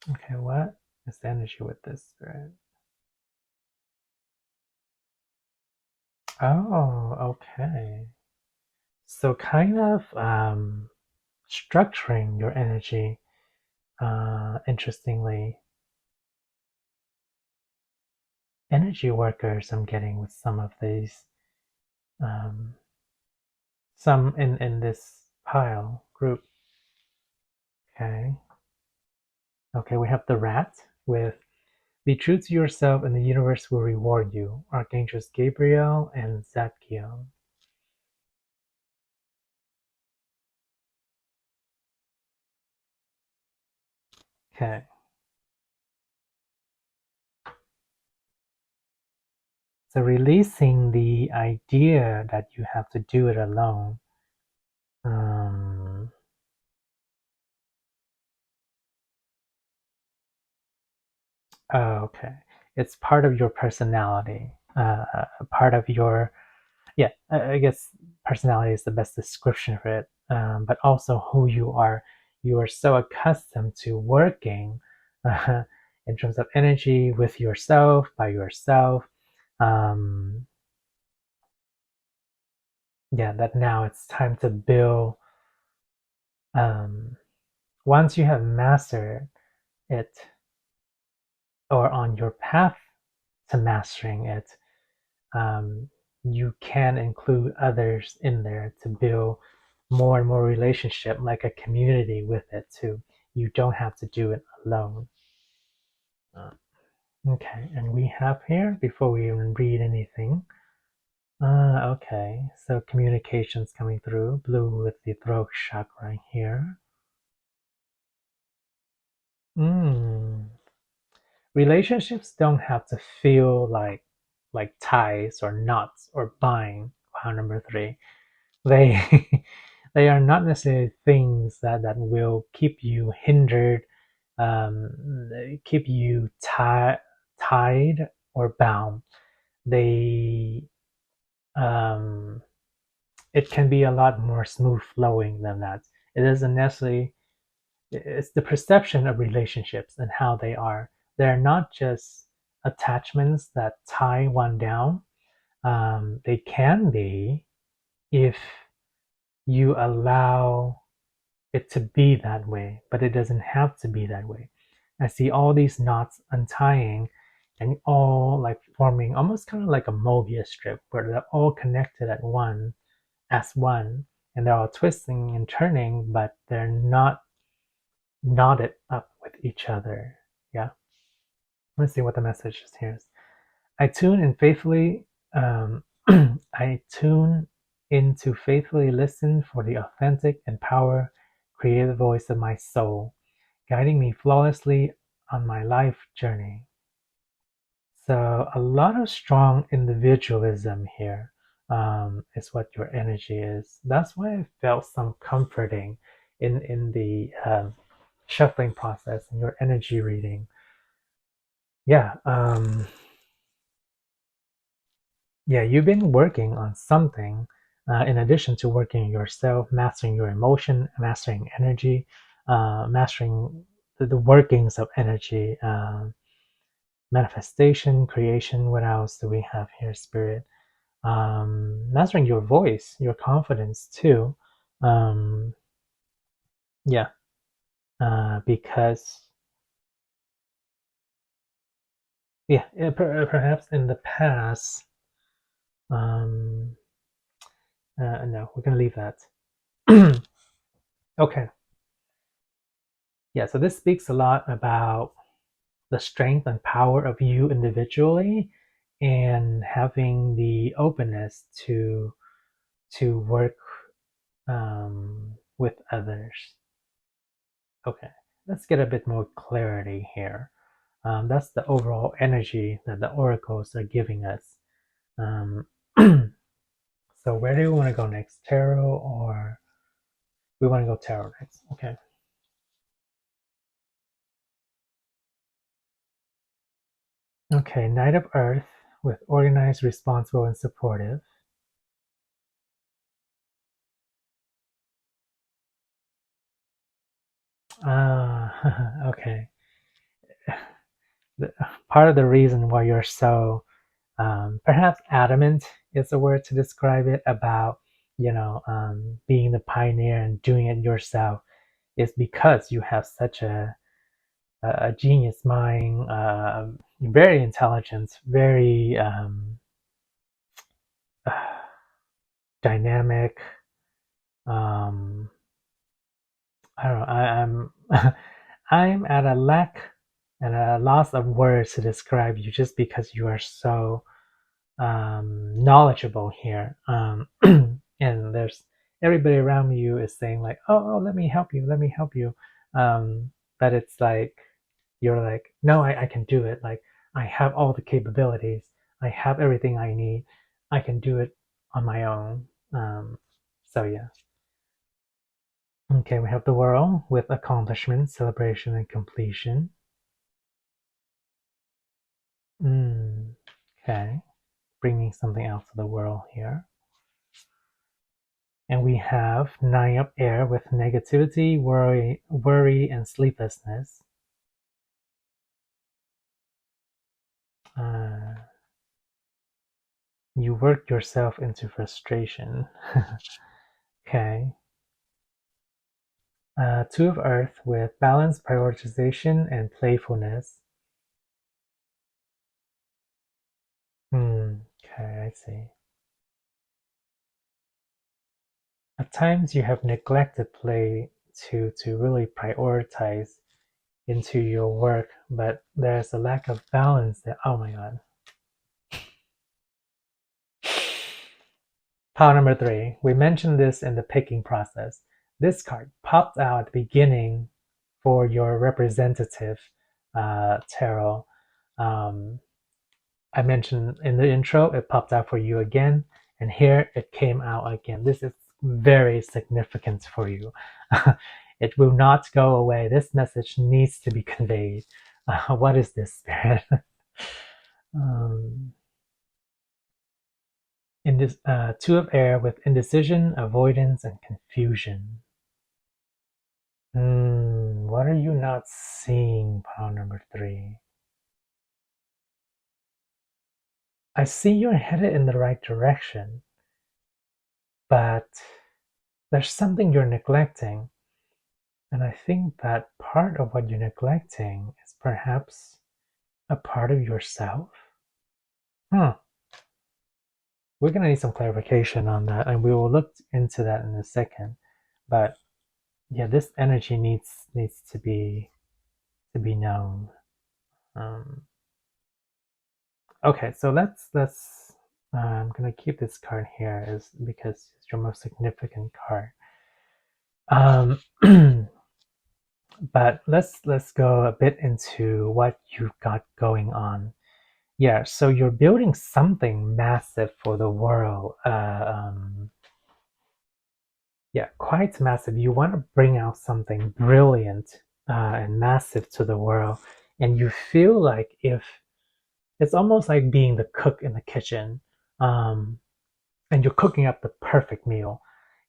Okay, what is the energy with this spirit? Oh, okay. So kind of structuring your energy, interestingly. Energy workers I'm getting with some of these, some in this pile group. Okay. Okay, we have the rat with be true to yourself and the universe will reward you. Archangels Gabriel and Zadkiel. Okay. So releasing the idea that you have to do it alone. Okay. It's part of your personality, part of your, yeah, I guess personality is the best description for it, but also who you are. You are so accustomed to working in terms of energy with yourself, by yourself. Um, yeah, that now it's time to build. Um, Once you have mastered it, or on your path to mastering it, um, you can include others in there to build more and more relationship, like a community with it too. You don't have to do it alone. Okay, and we have here, before we even read anything, okay, so communications coming through, blue with the throat chakra right here. Relationships don't have to feel like ties or knots or bind. Wow, number three. They they are not necessarily things that will keep you hindered, keep you tied or bound. They um, it can be a lot more smooth flowing than that. It doesn't necessarily. It's the perception of relationships and how they are. They're not just attachments that tie one down. They can be if you allow it to be that way, but it doesn't have to be that way. I see all these knots untying and all like forming almost kind of like a Mobius strip where they're all connected at one as one, and they're all twisting and turning, but they're not knotted up with each other. Yeah. Let's see what the message is here. I tune in faithfully. I tune in to faithfully listen for the authentic and power creative voice of my soul, guiding me flawlessly on my life journey. So a lot of strong individualism here is what your energy is. That's why I felt some comforting in the shuffling process and your energy reading. Yeah, yeah, you've been working on something in addition to working yourself, mastering your emotion, mastering energy, mastering the workings of energy, manifestation, creation. What else do we have here, Spirit? Mastering your voice, your confidence too. Um, yeah, because yeah, perhaps in the past, um, no, we're gonna leave that. Okay. Yeah, so this speaks a lot about the strength and power of you individually and having the openness to work with others. Okay, let's get a bit more clarity here. That's the overall energy that the oracles are giving us. Um, so where do we want to go next? Tarot, or we want to go tarot next? Okay. Okay, Knight of Earth with organized, responsible, and supportive. Okay. Part of the reason why you're so perhaps adamant is the word to describe it about being the pioneer and doing it yourself is because you have such a genius mind, very intelligent, very dynamic. um, I don't know. I'm I'm at a lack and a loss of words to describe you just because you are so knowledgeable here. And there's everybody around you is saying like, oh, let me help you, let me help you. But it's like you're like, no, I can do it. Like I have all the capabilities. I have everything I need. I can do it on my own. So yeah. Okay, we have the world with accomplishment, celebration, and completion. Okay, bringing something out to the world here. And we have Nine of Air with negativity, worry, and sleeplessness. You work yourself into frustration. Okay. Two of Earth with balance, prioritization, and playfulness. Okay, I see. At times you have neglected play to really prioritize into your work, but there's a lack of balance there. Oh my god. Pile number 3. We mentioned this in the picking process. This card popped out at the beginning for your representative tarot. I mentioned in the intro, it popped out for you again, and here it came out again. This is very significant for you. It will not go away. This message needs to be conveyed. What is this, Spirit? In this Two of Air with indecision, avoidance, and confusion. What are you not seeing, pile number 3? I see you're headed in the right direction, but there's something you're neglecting. And I think that part of what you're neglecting is perhaps a part of yourself. We're going to need some clarification on that, and we will look into that in a second. But yeah, this energy needs to be known. Okay, so let's I'm gonna keep this card here is because it's your most significant card. But let's go a bit into what you've got going on. Yeah, so you're building something massive for the world. Yeah, quite massive. You want to bring out something brilliant and massive to the world, and you feel like if it's almost like being the cook in the kitchen, and you're cooking up the perfect meal,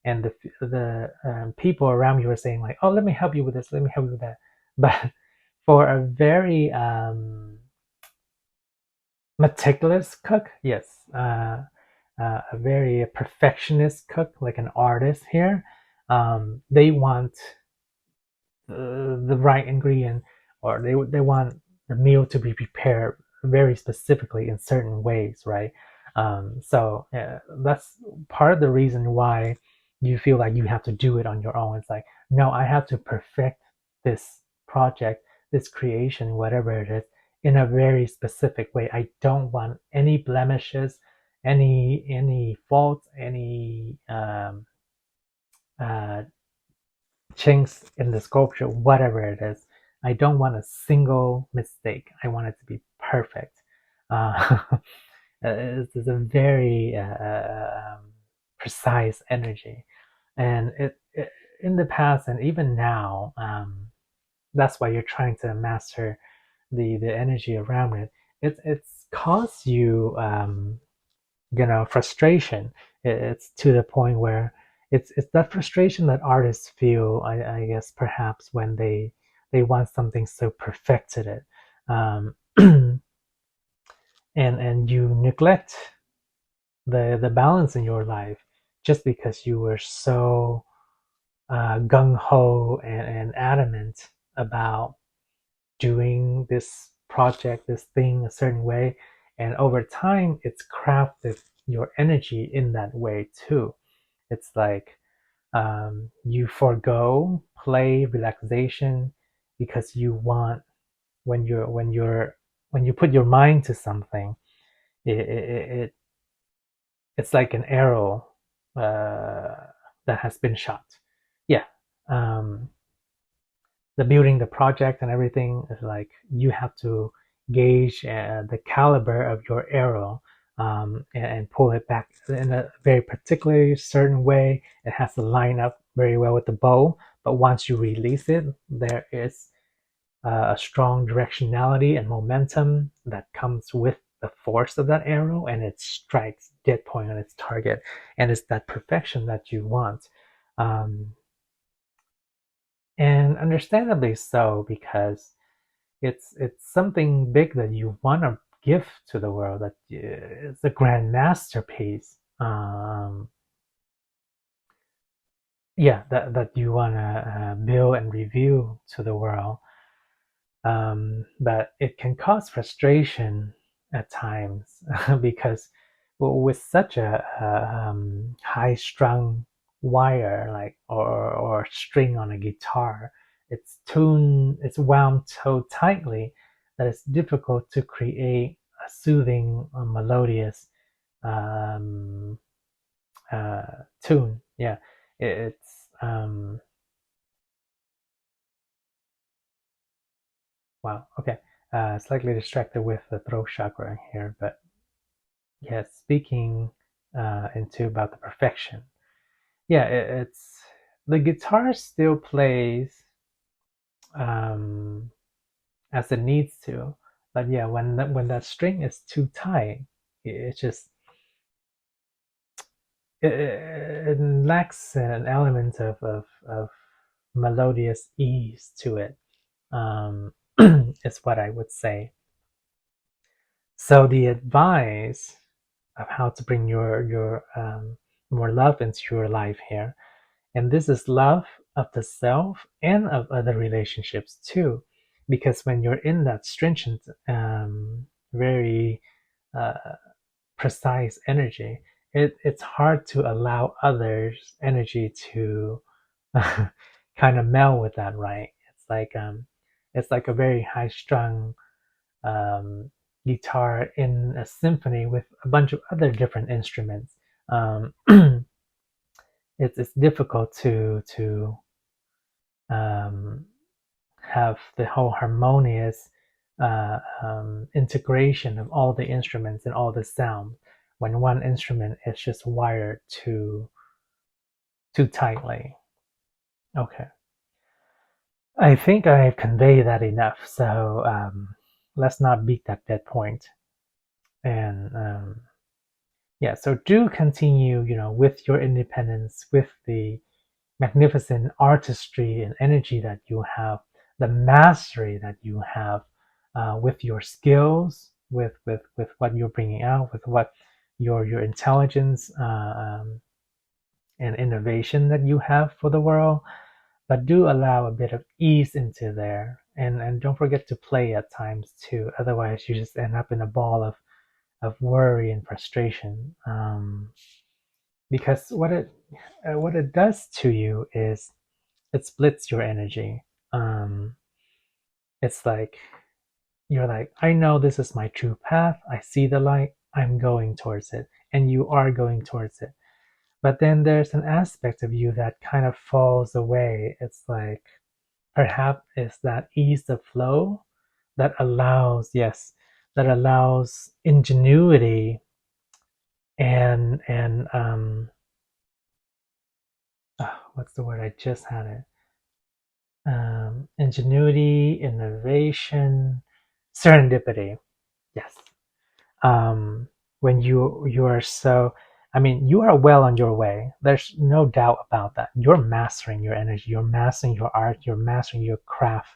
and the people around you are saying like, "Oh, let me help you with this. Let me help you with that." But for a very meticulous cook, yes, a very perfectionist cook, like an artist here, they want the right ingredient, or they want the meal to be prepared very specifically in certain ways, right? So that's part of the reason why you feel like you have to do it on your own. It's like, no, I have to perfect this project, this creation, whatever it is, in a very specific way. I don't want any blemishes, any faults, any chinks in the sculpture, whatever it is. I don't want a single mistake. I want it to be perfect. It's a very precise energy, and it in the past and even now, that's why you're trying to master the energy around it. It's caused you frustration. It's to the point where it's that frustration that artists feel, I guess, perhaps when they want something so perfected it, and you neglect the balance in your life just because you were so gung-ho and adamant about doing this project, this thing a certain way, and over time it's crafted your energy in that way too. It's like you forego play, relaxation, because you want, when you put your mind to something, it's like an arrow that has been shot. Yeah. um, the building the project and everything is like you have to gauge the caliber of your arrow and pull it back in a very particularly certain way. It has to line up very well with the bow, but once you release it, there is a strong directionality and momentum that comes with the force of that arrow, and it strikes dead point on its target, and it's that perfection that you want. um, and understandably so, because it's something big that you want to give to the world, that it's a grand masterpiece. Yeah, that you want to build and reveal to the world. But it can cause frustration at times because with such a high-strung wire, like or string on a guitar, it's wound so tightly that it's difficult to create a soothing, melodious um, tune. Yeah, it's wow. Okay, slightly distracted with the throat chakra here, but yeah, speaking into about the perfection. Yeah, it's the guitar still plays um, as it needs to, but yeah, when that string is too tight, it just it lacks an element of melodious ease to it. Is what I would say. So the advice of how to bring your more love into your life here, and this is love of the self and of other relationships too, because when you're in that stringent, very uh, precise energy, it's hard to allow others' energy to kind of meld with that, right? It's like a very high strung um, guitar in a symphony with a bunch of other different instruments. Um, it's difficult to um, have the whole harmonious integration of all the instruments and all the sound when one instrument is just wired too tightly. Okay, I think I've conveyed that enough. So let's not beat that dead point. And yeah, so do continue, with your independence, with the magnificent artistry and energy that you have, the mastery that you have, with your skills, with what you're bringing out, with what your intelligence and innovation that you have for the world. But do allow a bit of ease into there, and don't forget to play at times too. Otherwise, you just end up in a ball of worry and frustration. Because what it does to you is it splits your energy. Um, it's like you're like, I know this is my true path. I see the light. I'm going towards it, and you are going towards it. But then there's an aspect of you that kind of falls away. It's like perhaps it's that ease of flow that allows, yes, that allows ingenuity and what's the word? I just had it. Ingenuity, innovation, serendipity. Yes. Um, when you are so, I mean, you are well on your way. There's no doubt about that. You're mastering your energy. You're mastering your art. You're mastering your craft.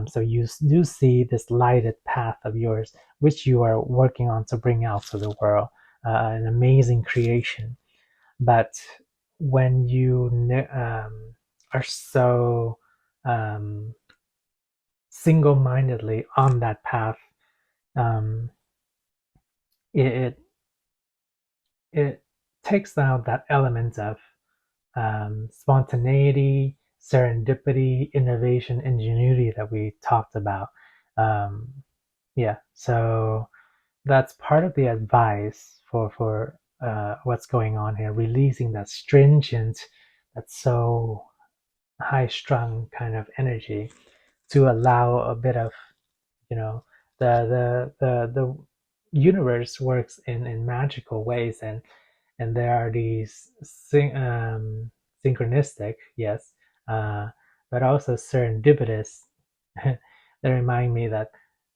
So you do see this lighted path of yours, which you are working on to bring out to the world, an amazing creation. But when you are so um, single-mindedly on that path, um, it it takes out that element of spontaneity, serendipity, innovation, ingenuity that we talked about. Um, yeah, so that's part of the advice for what's going on here, releasing that stringent, that's so high strung kind of energy to allow a bit of, you know, the universe works in magical ways, and there are these synchronistic, yes, uh, but also serendipitous that remind me that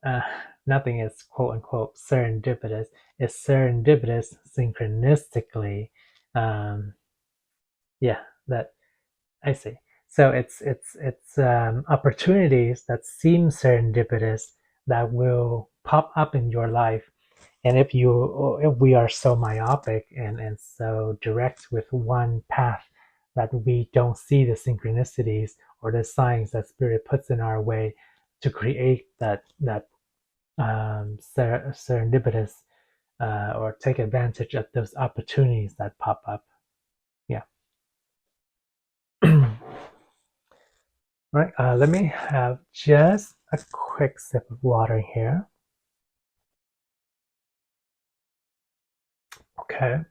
uh, nothing is quote unquote serendipitous. It's serendipitous synchronistically. Um, yeah, that I see. So it's opportunities that seem serendipitous that will pop up in your life. And if we are so myopic and so direct with one path that we don't see the synchronicities or the signs that spirit puts in our way to create that serendipitous or take advantage of those opportunities that pop up. Yeah. Right. Let me have just a quick sip of water here. Okay.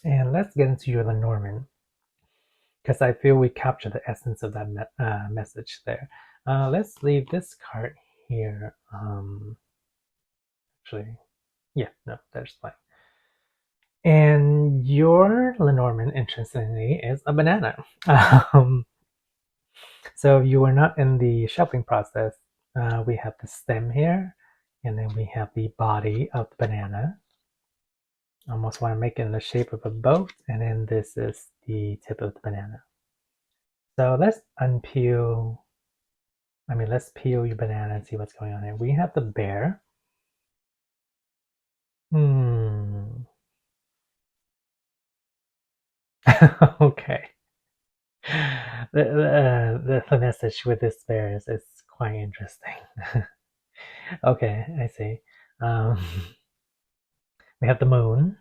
And let's get into your Lenormand, because I feel we captured the essence of that message there. Let's leave this card here. Actually, yeah, no, there's fine. And your Lenormand, interestingly, is a banana. So you are not in the shuffling process. We have the stem here, and then we have the body of the banana. Almost want to make it in the shape of a boat, and then this is the tip of the banana. So let's unpeel. Let's peel your banana and see what's going on here. We have the bear. Okay. The message with this bear is quite interesting. Okay, I see. Um, we have the moon.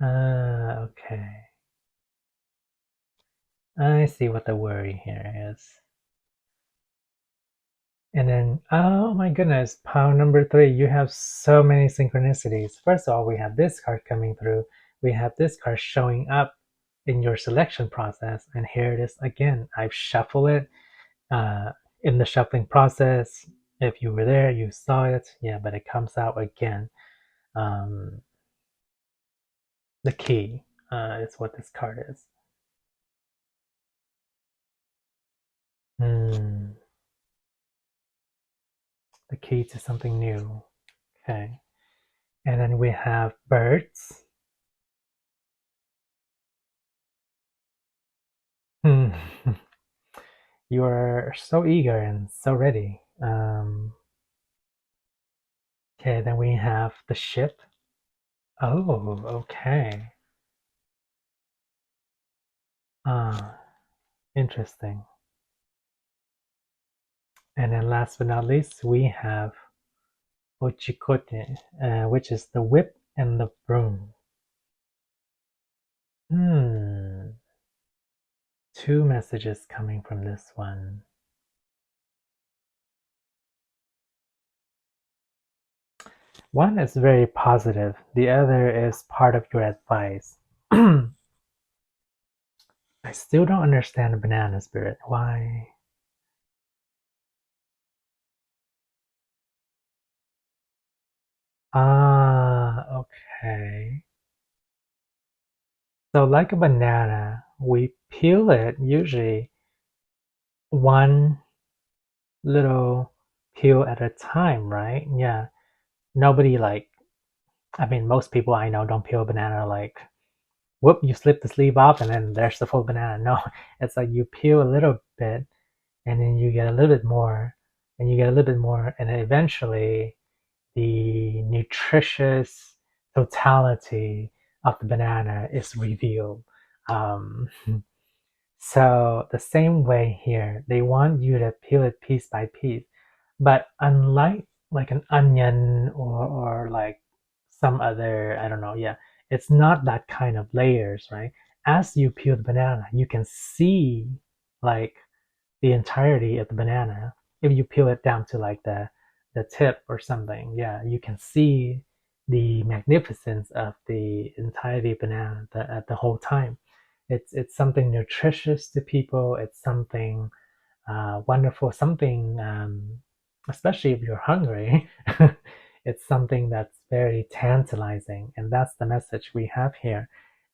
Okay. I see what the worry here is. And then, oh my goodness, pile number 3, you have so many synchronicities. First of all, we have this card coming through. We have this card showing up in your selection process. And here it is again. I've shuffled it in the shuffling process. If you were there, you saw it. Yeah, but it comes out again. Um, the key is what this card is. The key to something new. Okay. And then we have birds. You are so eager and so ready. Okay, then we have the ship. Oh, okay. Interesting. And then last but not least, we have Ochikote, which is the whip and the broom. Two messages coming from this one. One is very positive. The other is part of your advice. I still don't understand the banana spirit. Why? Okay. So like a banana, we peel it usually one little peel at a time, right? Yeah. Nobody most people I know don't peel a banana like, whoop, you slip the sleeve off and then there's the full banana. No, it's like you peel a little bit and then you get a little bit more and you get a little bit more and then eventually the nutritious totality of the banana is revealed. Um, so the same way here, they want you to peel it piece by piece. But unlike like an onion or like some other, I don't know, yeah, it's not that kind of layers, right? As you peel the banana, you can see like the entirety of the banana. If you peel it down to like the tip or something, yeah, you can see the magnificence of the entirety of banana the whole time. It's something nutritious to people. It's something wonderful, something especially if you're hungry, it's something that's very tantalizing. And that's the message we have here.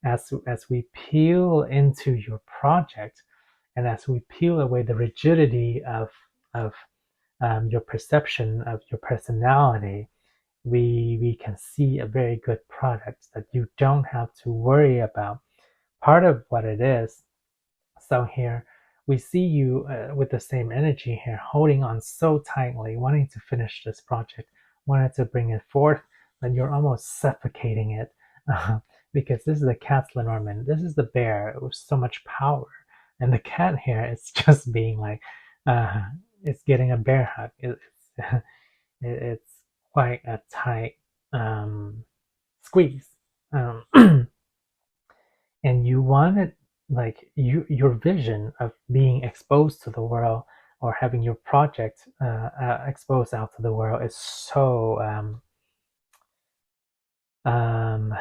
As we peel into your project, and as we peel away the rigidity of your perception of your personality, we can see a very good product that you don't have to worry about. Part of what it is, so here we see you with the same energy here, holding on so tightly, wanting to finish this project, wanting to bring it forth, but you're almost suffocating it because this is the cat's Lenormand. This is the bear with so much power, and the cat here is just being like, it's getting a bear hug. It's quite a tight squeeze. And you wanted, like, your vision of being exposed to the world, or having your project exposed out to the world, is so um,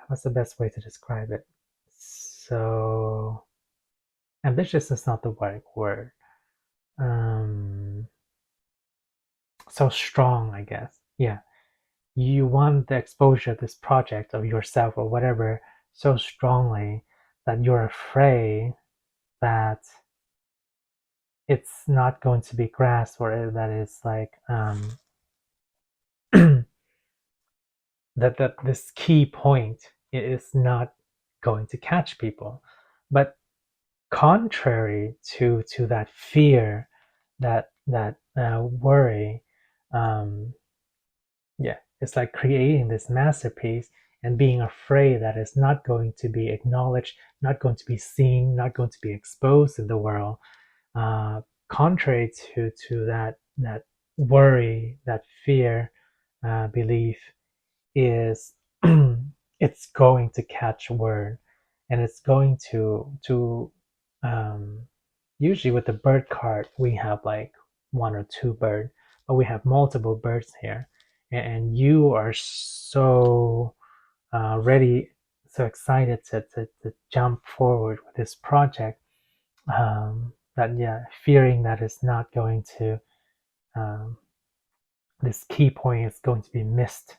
what's the best way to describe it? So ambitious is not the right word. So strong, I guess. Yeah, you want the exposure of this project of yourself or whatever so strongly that you're afraid that it's not going to be grasped, or that it's like that this key point is not going to catch people. But contrary to that fear, that worry, yeah, it's like creating this masterpiece and being afraid that it's not going to be acknowledged, not going to be seen, not going to be exposed in the world. uh, Contrary to that worry, that fear, belief, is it's going to catch word, and it's going to um, usually with the bird card we have like one or two birds, but we have multiple birds here, and you are so ready, so excited to jump forward with this project, that, yeah, fearing that it's not going to, um, this key point is going to be missed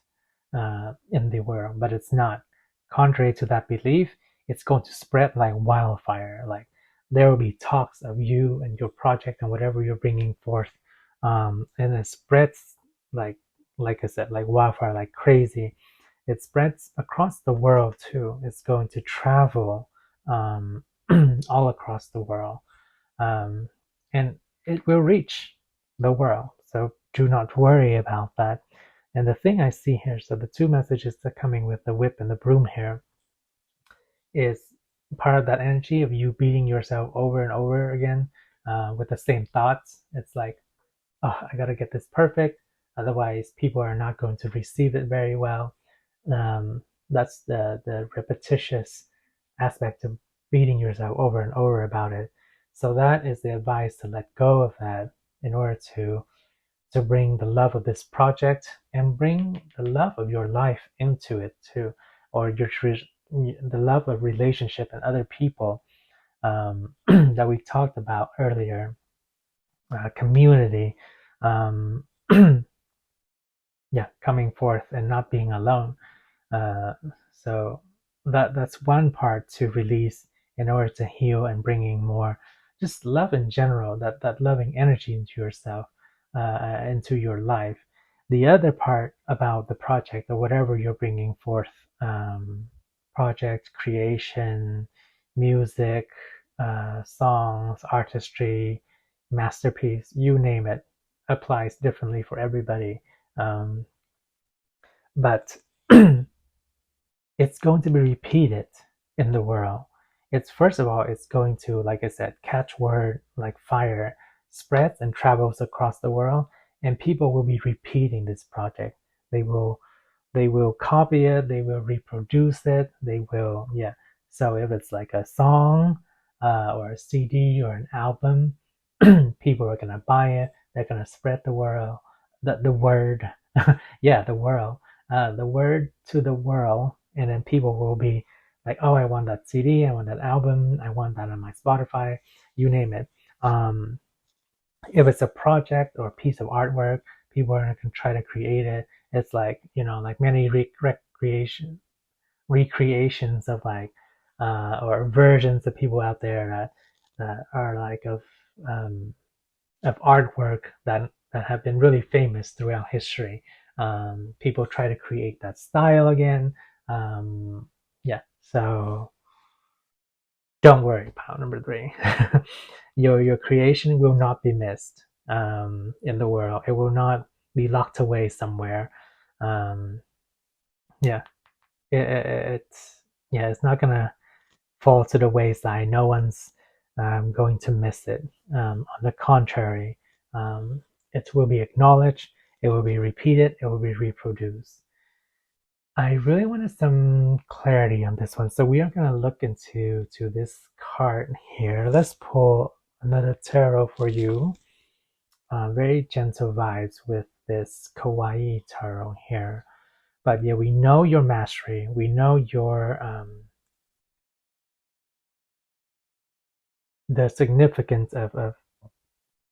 in the world, but it's not. Contrary to that belief, it's going to spread like wildfire. Like, there will be talks of you and your project and whatever you're bringing forth, and it spreads like like I said, like wildfire, like crazy. It spreads across the world too. It's going to travel um, all across the world, um, and it will reach the world. So do not worry about that. And the thing I see here, so the two messages that are coming with the whip and the broom here, is part of that energy of you beating yourself over and over again with the same thoughts. It's like, oh, I gotta get this perfect, otherwise people are not going to receive it very well. That's the repetitious aspect of beating yourself over and over about it. So that is the advice, to let go of that in order to bring the love of this project and bring the love of your life into it too, or the love of relationship and other people, that we talked about earlier, community, um, yeah, coming forth and not being alone. Uh, so that's one part to release in order to heal, and bringing more just love in general, that loving energy into yourself, into your life. The other part about the project or whatever you're bringing forth, project creation, music, songs, artistry, masterpiece, you name it, applies differently for everybody. But it's going to be repeated in the world. It's, first of all, it's going to, like I said, catch word like fire, spreads and travels across the world, and people will be repeating this project. They will they will copy it, they will reproduce it, they will, yeah. So if it's like a song, or a CD or an album, people are gonna buy it. They're gonna spread the world, the word, yeah, the word to the world, and then people will be like, oh, I want that CD, I want that album, I want that on my Spotify, you name it. if it's a project or a piece of artwork, people are going to try to create it. It's like, like many recreations of like, or versions of people out there that are like of artwork that have been really famous throughout history. People try to create that style again. Yeah, so don't worry, pile number three. Your creation will not be missed in the world. It will not be locked away somewhere. Um, yeah, it's it's not gonna fall to the wayside. No one's going to miss it. On the contrary, um, it will be acknowledged. It will be repeated. It will be reproduced. I really wanted some clarity on this one. So we are going to look into this card here. Let's pull another tarot for you. Very gentle vibes with this Kawaii Tarot here. But yeah, we know your mastery. We know your the significance of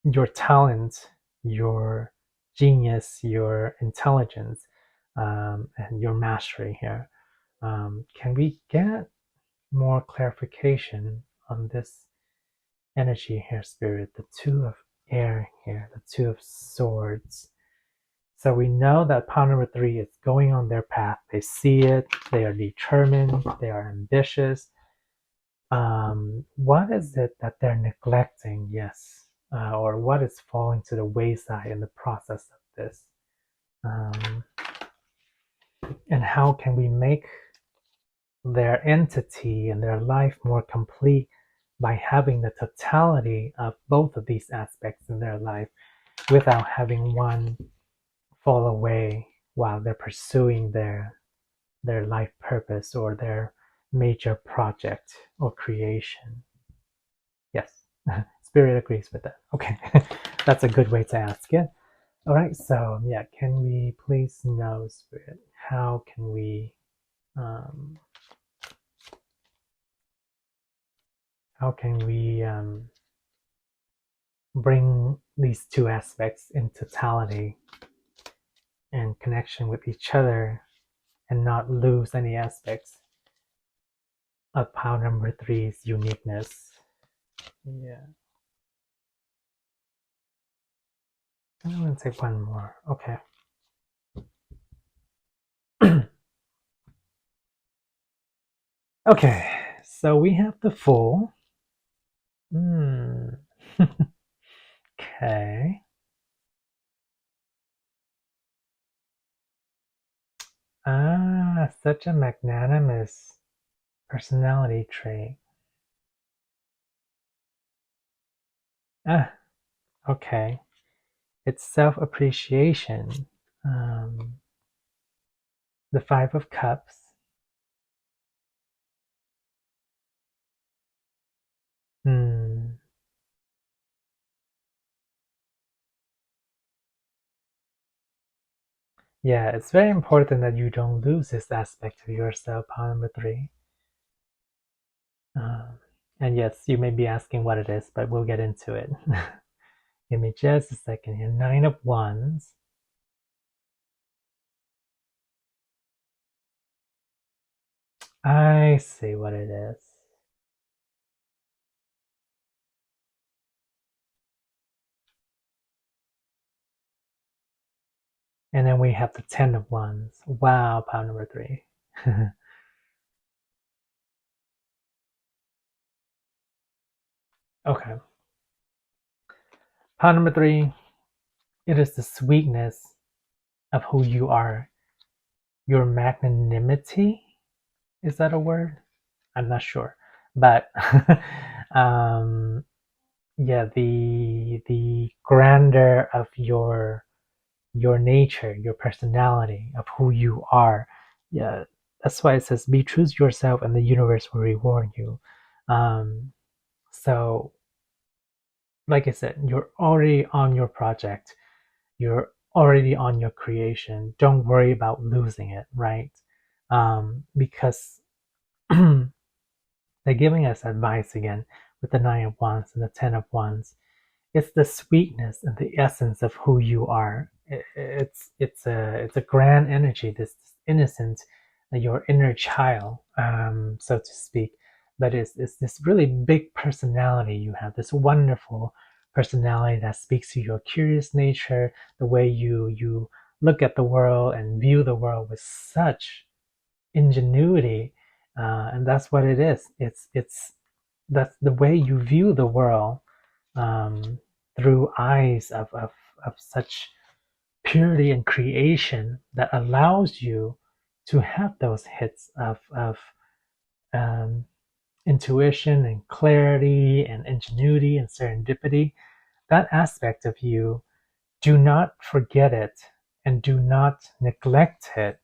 your talent, your genius, your intelligence, and your mastery here. Can we get more clarification on this energy here, Spirit? The Two of Air here, the Two of Swords. So we know that pile number three is going on their path. They see it, they are determined, they are ambitious. What is it that they're neglecting? Yes. Or what is falling to the wayside in the process of this? Um, and how can we make their entity and their life more complete by having the totality of both of these aspects in their life without having one fall away while they're pursuing their life purpose or their major project or creation? Yes, Spirit agrees with that. Okay, that's a good way to ask it. All right, so yeah, can we please know, Spirit, how can we um, how can we bring these two aspects in totality and connection with each other and not lose any aspects of pile number three's uniqueness? Yeah, I'm gonna take one more. Okay. Okay, so we have the Fool. Okay. Ah, such a magnanimous personality trait. Ah, okay. It's self-appreciation. Um, the Five of Cups. Hmm. Yeah, it's very important that you don't lose this aspect of yourself, pile number three. Um, and yes, you may be asking what it is, but we'll get into it. Give me just a second here. Nine of Wands. I see what it is. And then we have the Ten of Wands. Wow, pile number three. Okay. Pile number three, it is the sweetness of who you are. Your magnanimity, is that a word? I'm not sure. But um, yeah, the grandeur of your nature, your personality, of who you are. Yeah, that's why it says be true to yourself and the universe will reward you. Um, so like I said, you're already on your project. You're already on your creation. Don't worry about losing it, right? Because they're giving us advice again with the Nine of Wands and the Ten of Wands. it's the sweetness and the essence of who you are. It's a grand energy, this innocent, your inner child, so to speak. But it's this really big personality you have, this wonderful personality that speaks to your curious nature, the way you look at the world and view the world with such ingenuity, and that's what it is. It's that's the way you view the world, um, through eyes of such purity and creation that allows you to have those hits of um, intuition and clarity and ingenuity and serendipity. That aspect of you, do not forget it and do not neglect it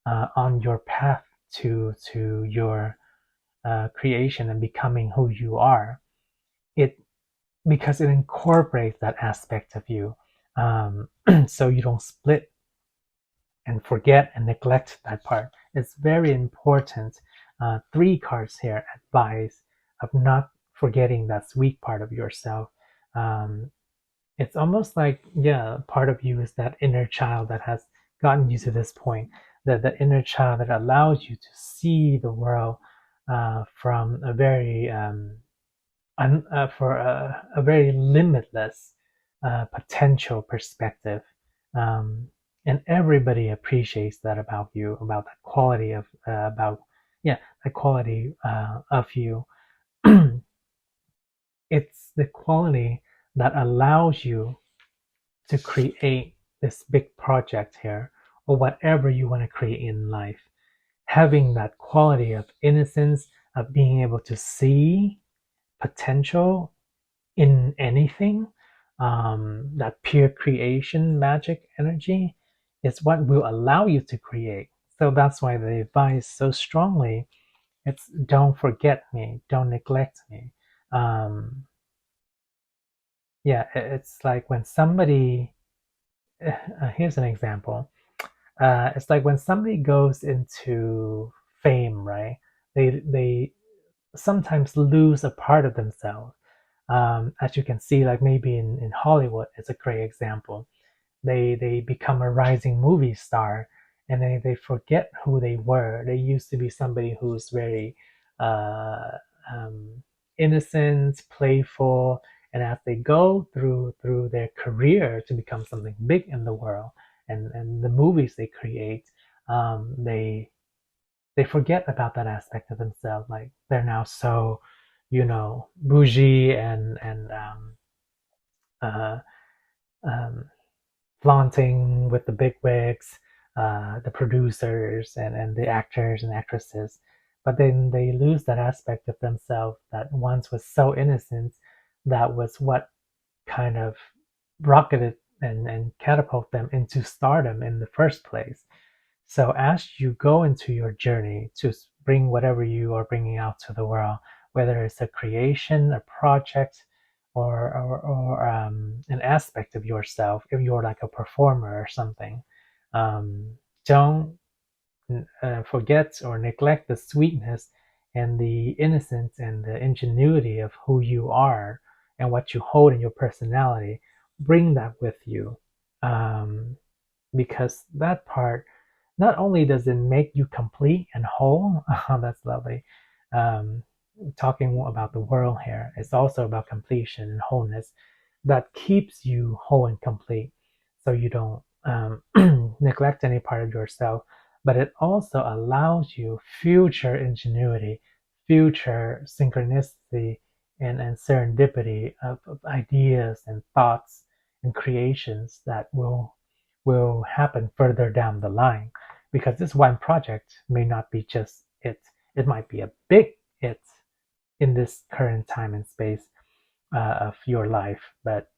on your path to your creation and becoming who you are. It Because it incorporates that aspect of you, so you don't split and forget and neglect that part. It's very important. Three cards here advise of not forgetting that sweet part of yourself. Um, it's almost like, yeah, part of you is that inner child that has gotten you to this point, the inner child that allows you to see the world from a very for a very limitless potential perspective. Um, and everybody appreciates that about you, about that quality of about yeah, that quality of you. It's the quality that allows you to create this big project here, or whatever you want to create in life. Having that quality of innocence, of being able to see potential in anything, that pure creation magic energy is what will allow you to create. So that's why they advise so strongly, it's don't forget me, don't neglect me. um, yeah, it's like when somebody here's an example. It's like when somebody goes into fame, right? They sometimes lose a part of themselves. As you can see, like maybe in Hollywood, it's a great example. They become a rising movie star, and they forget who they were. They used to be somebody who's very uh, um, innocent, playful, and as they go through their career to become something big in the world, and the movies they create, they forget about that aspect of themselves. Like they're now so, bougie and uh, um, flaunting with the big wigs, the producers and the actors and actresses. But then they lose that aspect of themselves that once was so innocent, that was what kind of rocketed and catapult them into stardom in the first place. So as you go into your journey to bring whatever you are bringing out to the world, whether it's a creation, a project, or an aspect of yourself, if you're like a performer or something, don't forget or neglect the sweetness and the innocence and the ingenuity of who you are and what you hold in your personality. Bring that with you, um, because that part, not only does it make you complete and whole, oh, that's lovely. Um, Talking about the world here, it's also about completion and wholeness that keeps you whole and complete, so you don't neglect any part of yourself. But it also allows you future ingenuity, future synchronicity, and serendipity of ideas and thoughts and creations that will happen further down the line, because this one project may not be just it. It might be a big it in this current time and space of your life. But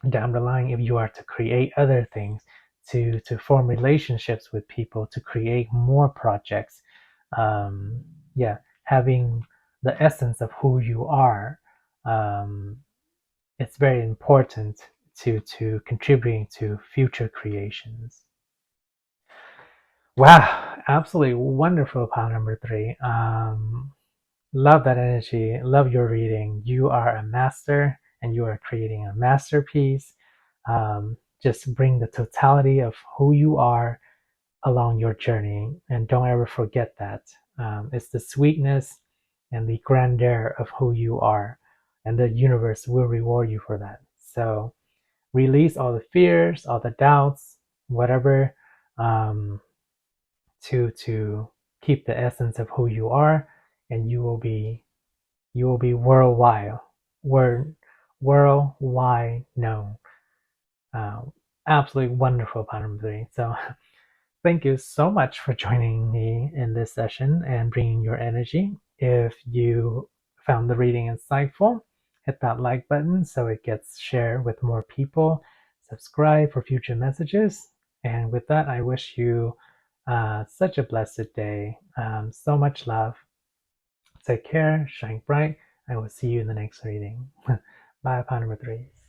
down the line, if you are to create other things, to form relationships with people, to create more projects, yeah, having the essence of who you are, um, it's very important to contributing to future creations. Wow, absolutely wonderful, pile number three. Love that energy. Love your reading. You are a master, and you are creating a masterpiece. Just bring the totality of who you are along your journey, and don't ever forget that. It's the sweetness and the grandeur of who you are, and the universe will reward you for that. So release all the fears, all the doubts, whatever, to keep the essence of who you are, and you will be worldwide, worldwide known. Absolutely wonderful, Pile3. So thank you so much for joining me in this session and bringing your energy. If you found the reading insightful, hit that like button so it gets shared with more people. Subscribe for future messages. And with that, I wish you such a blessed day. So much love. Take care. Shine bright. I will see you in the next reading. Bye, Pile3.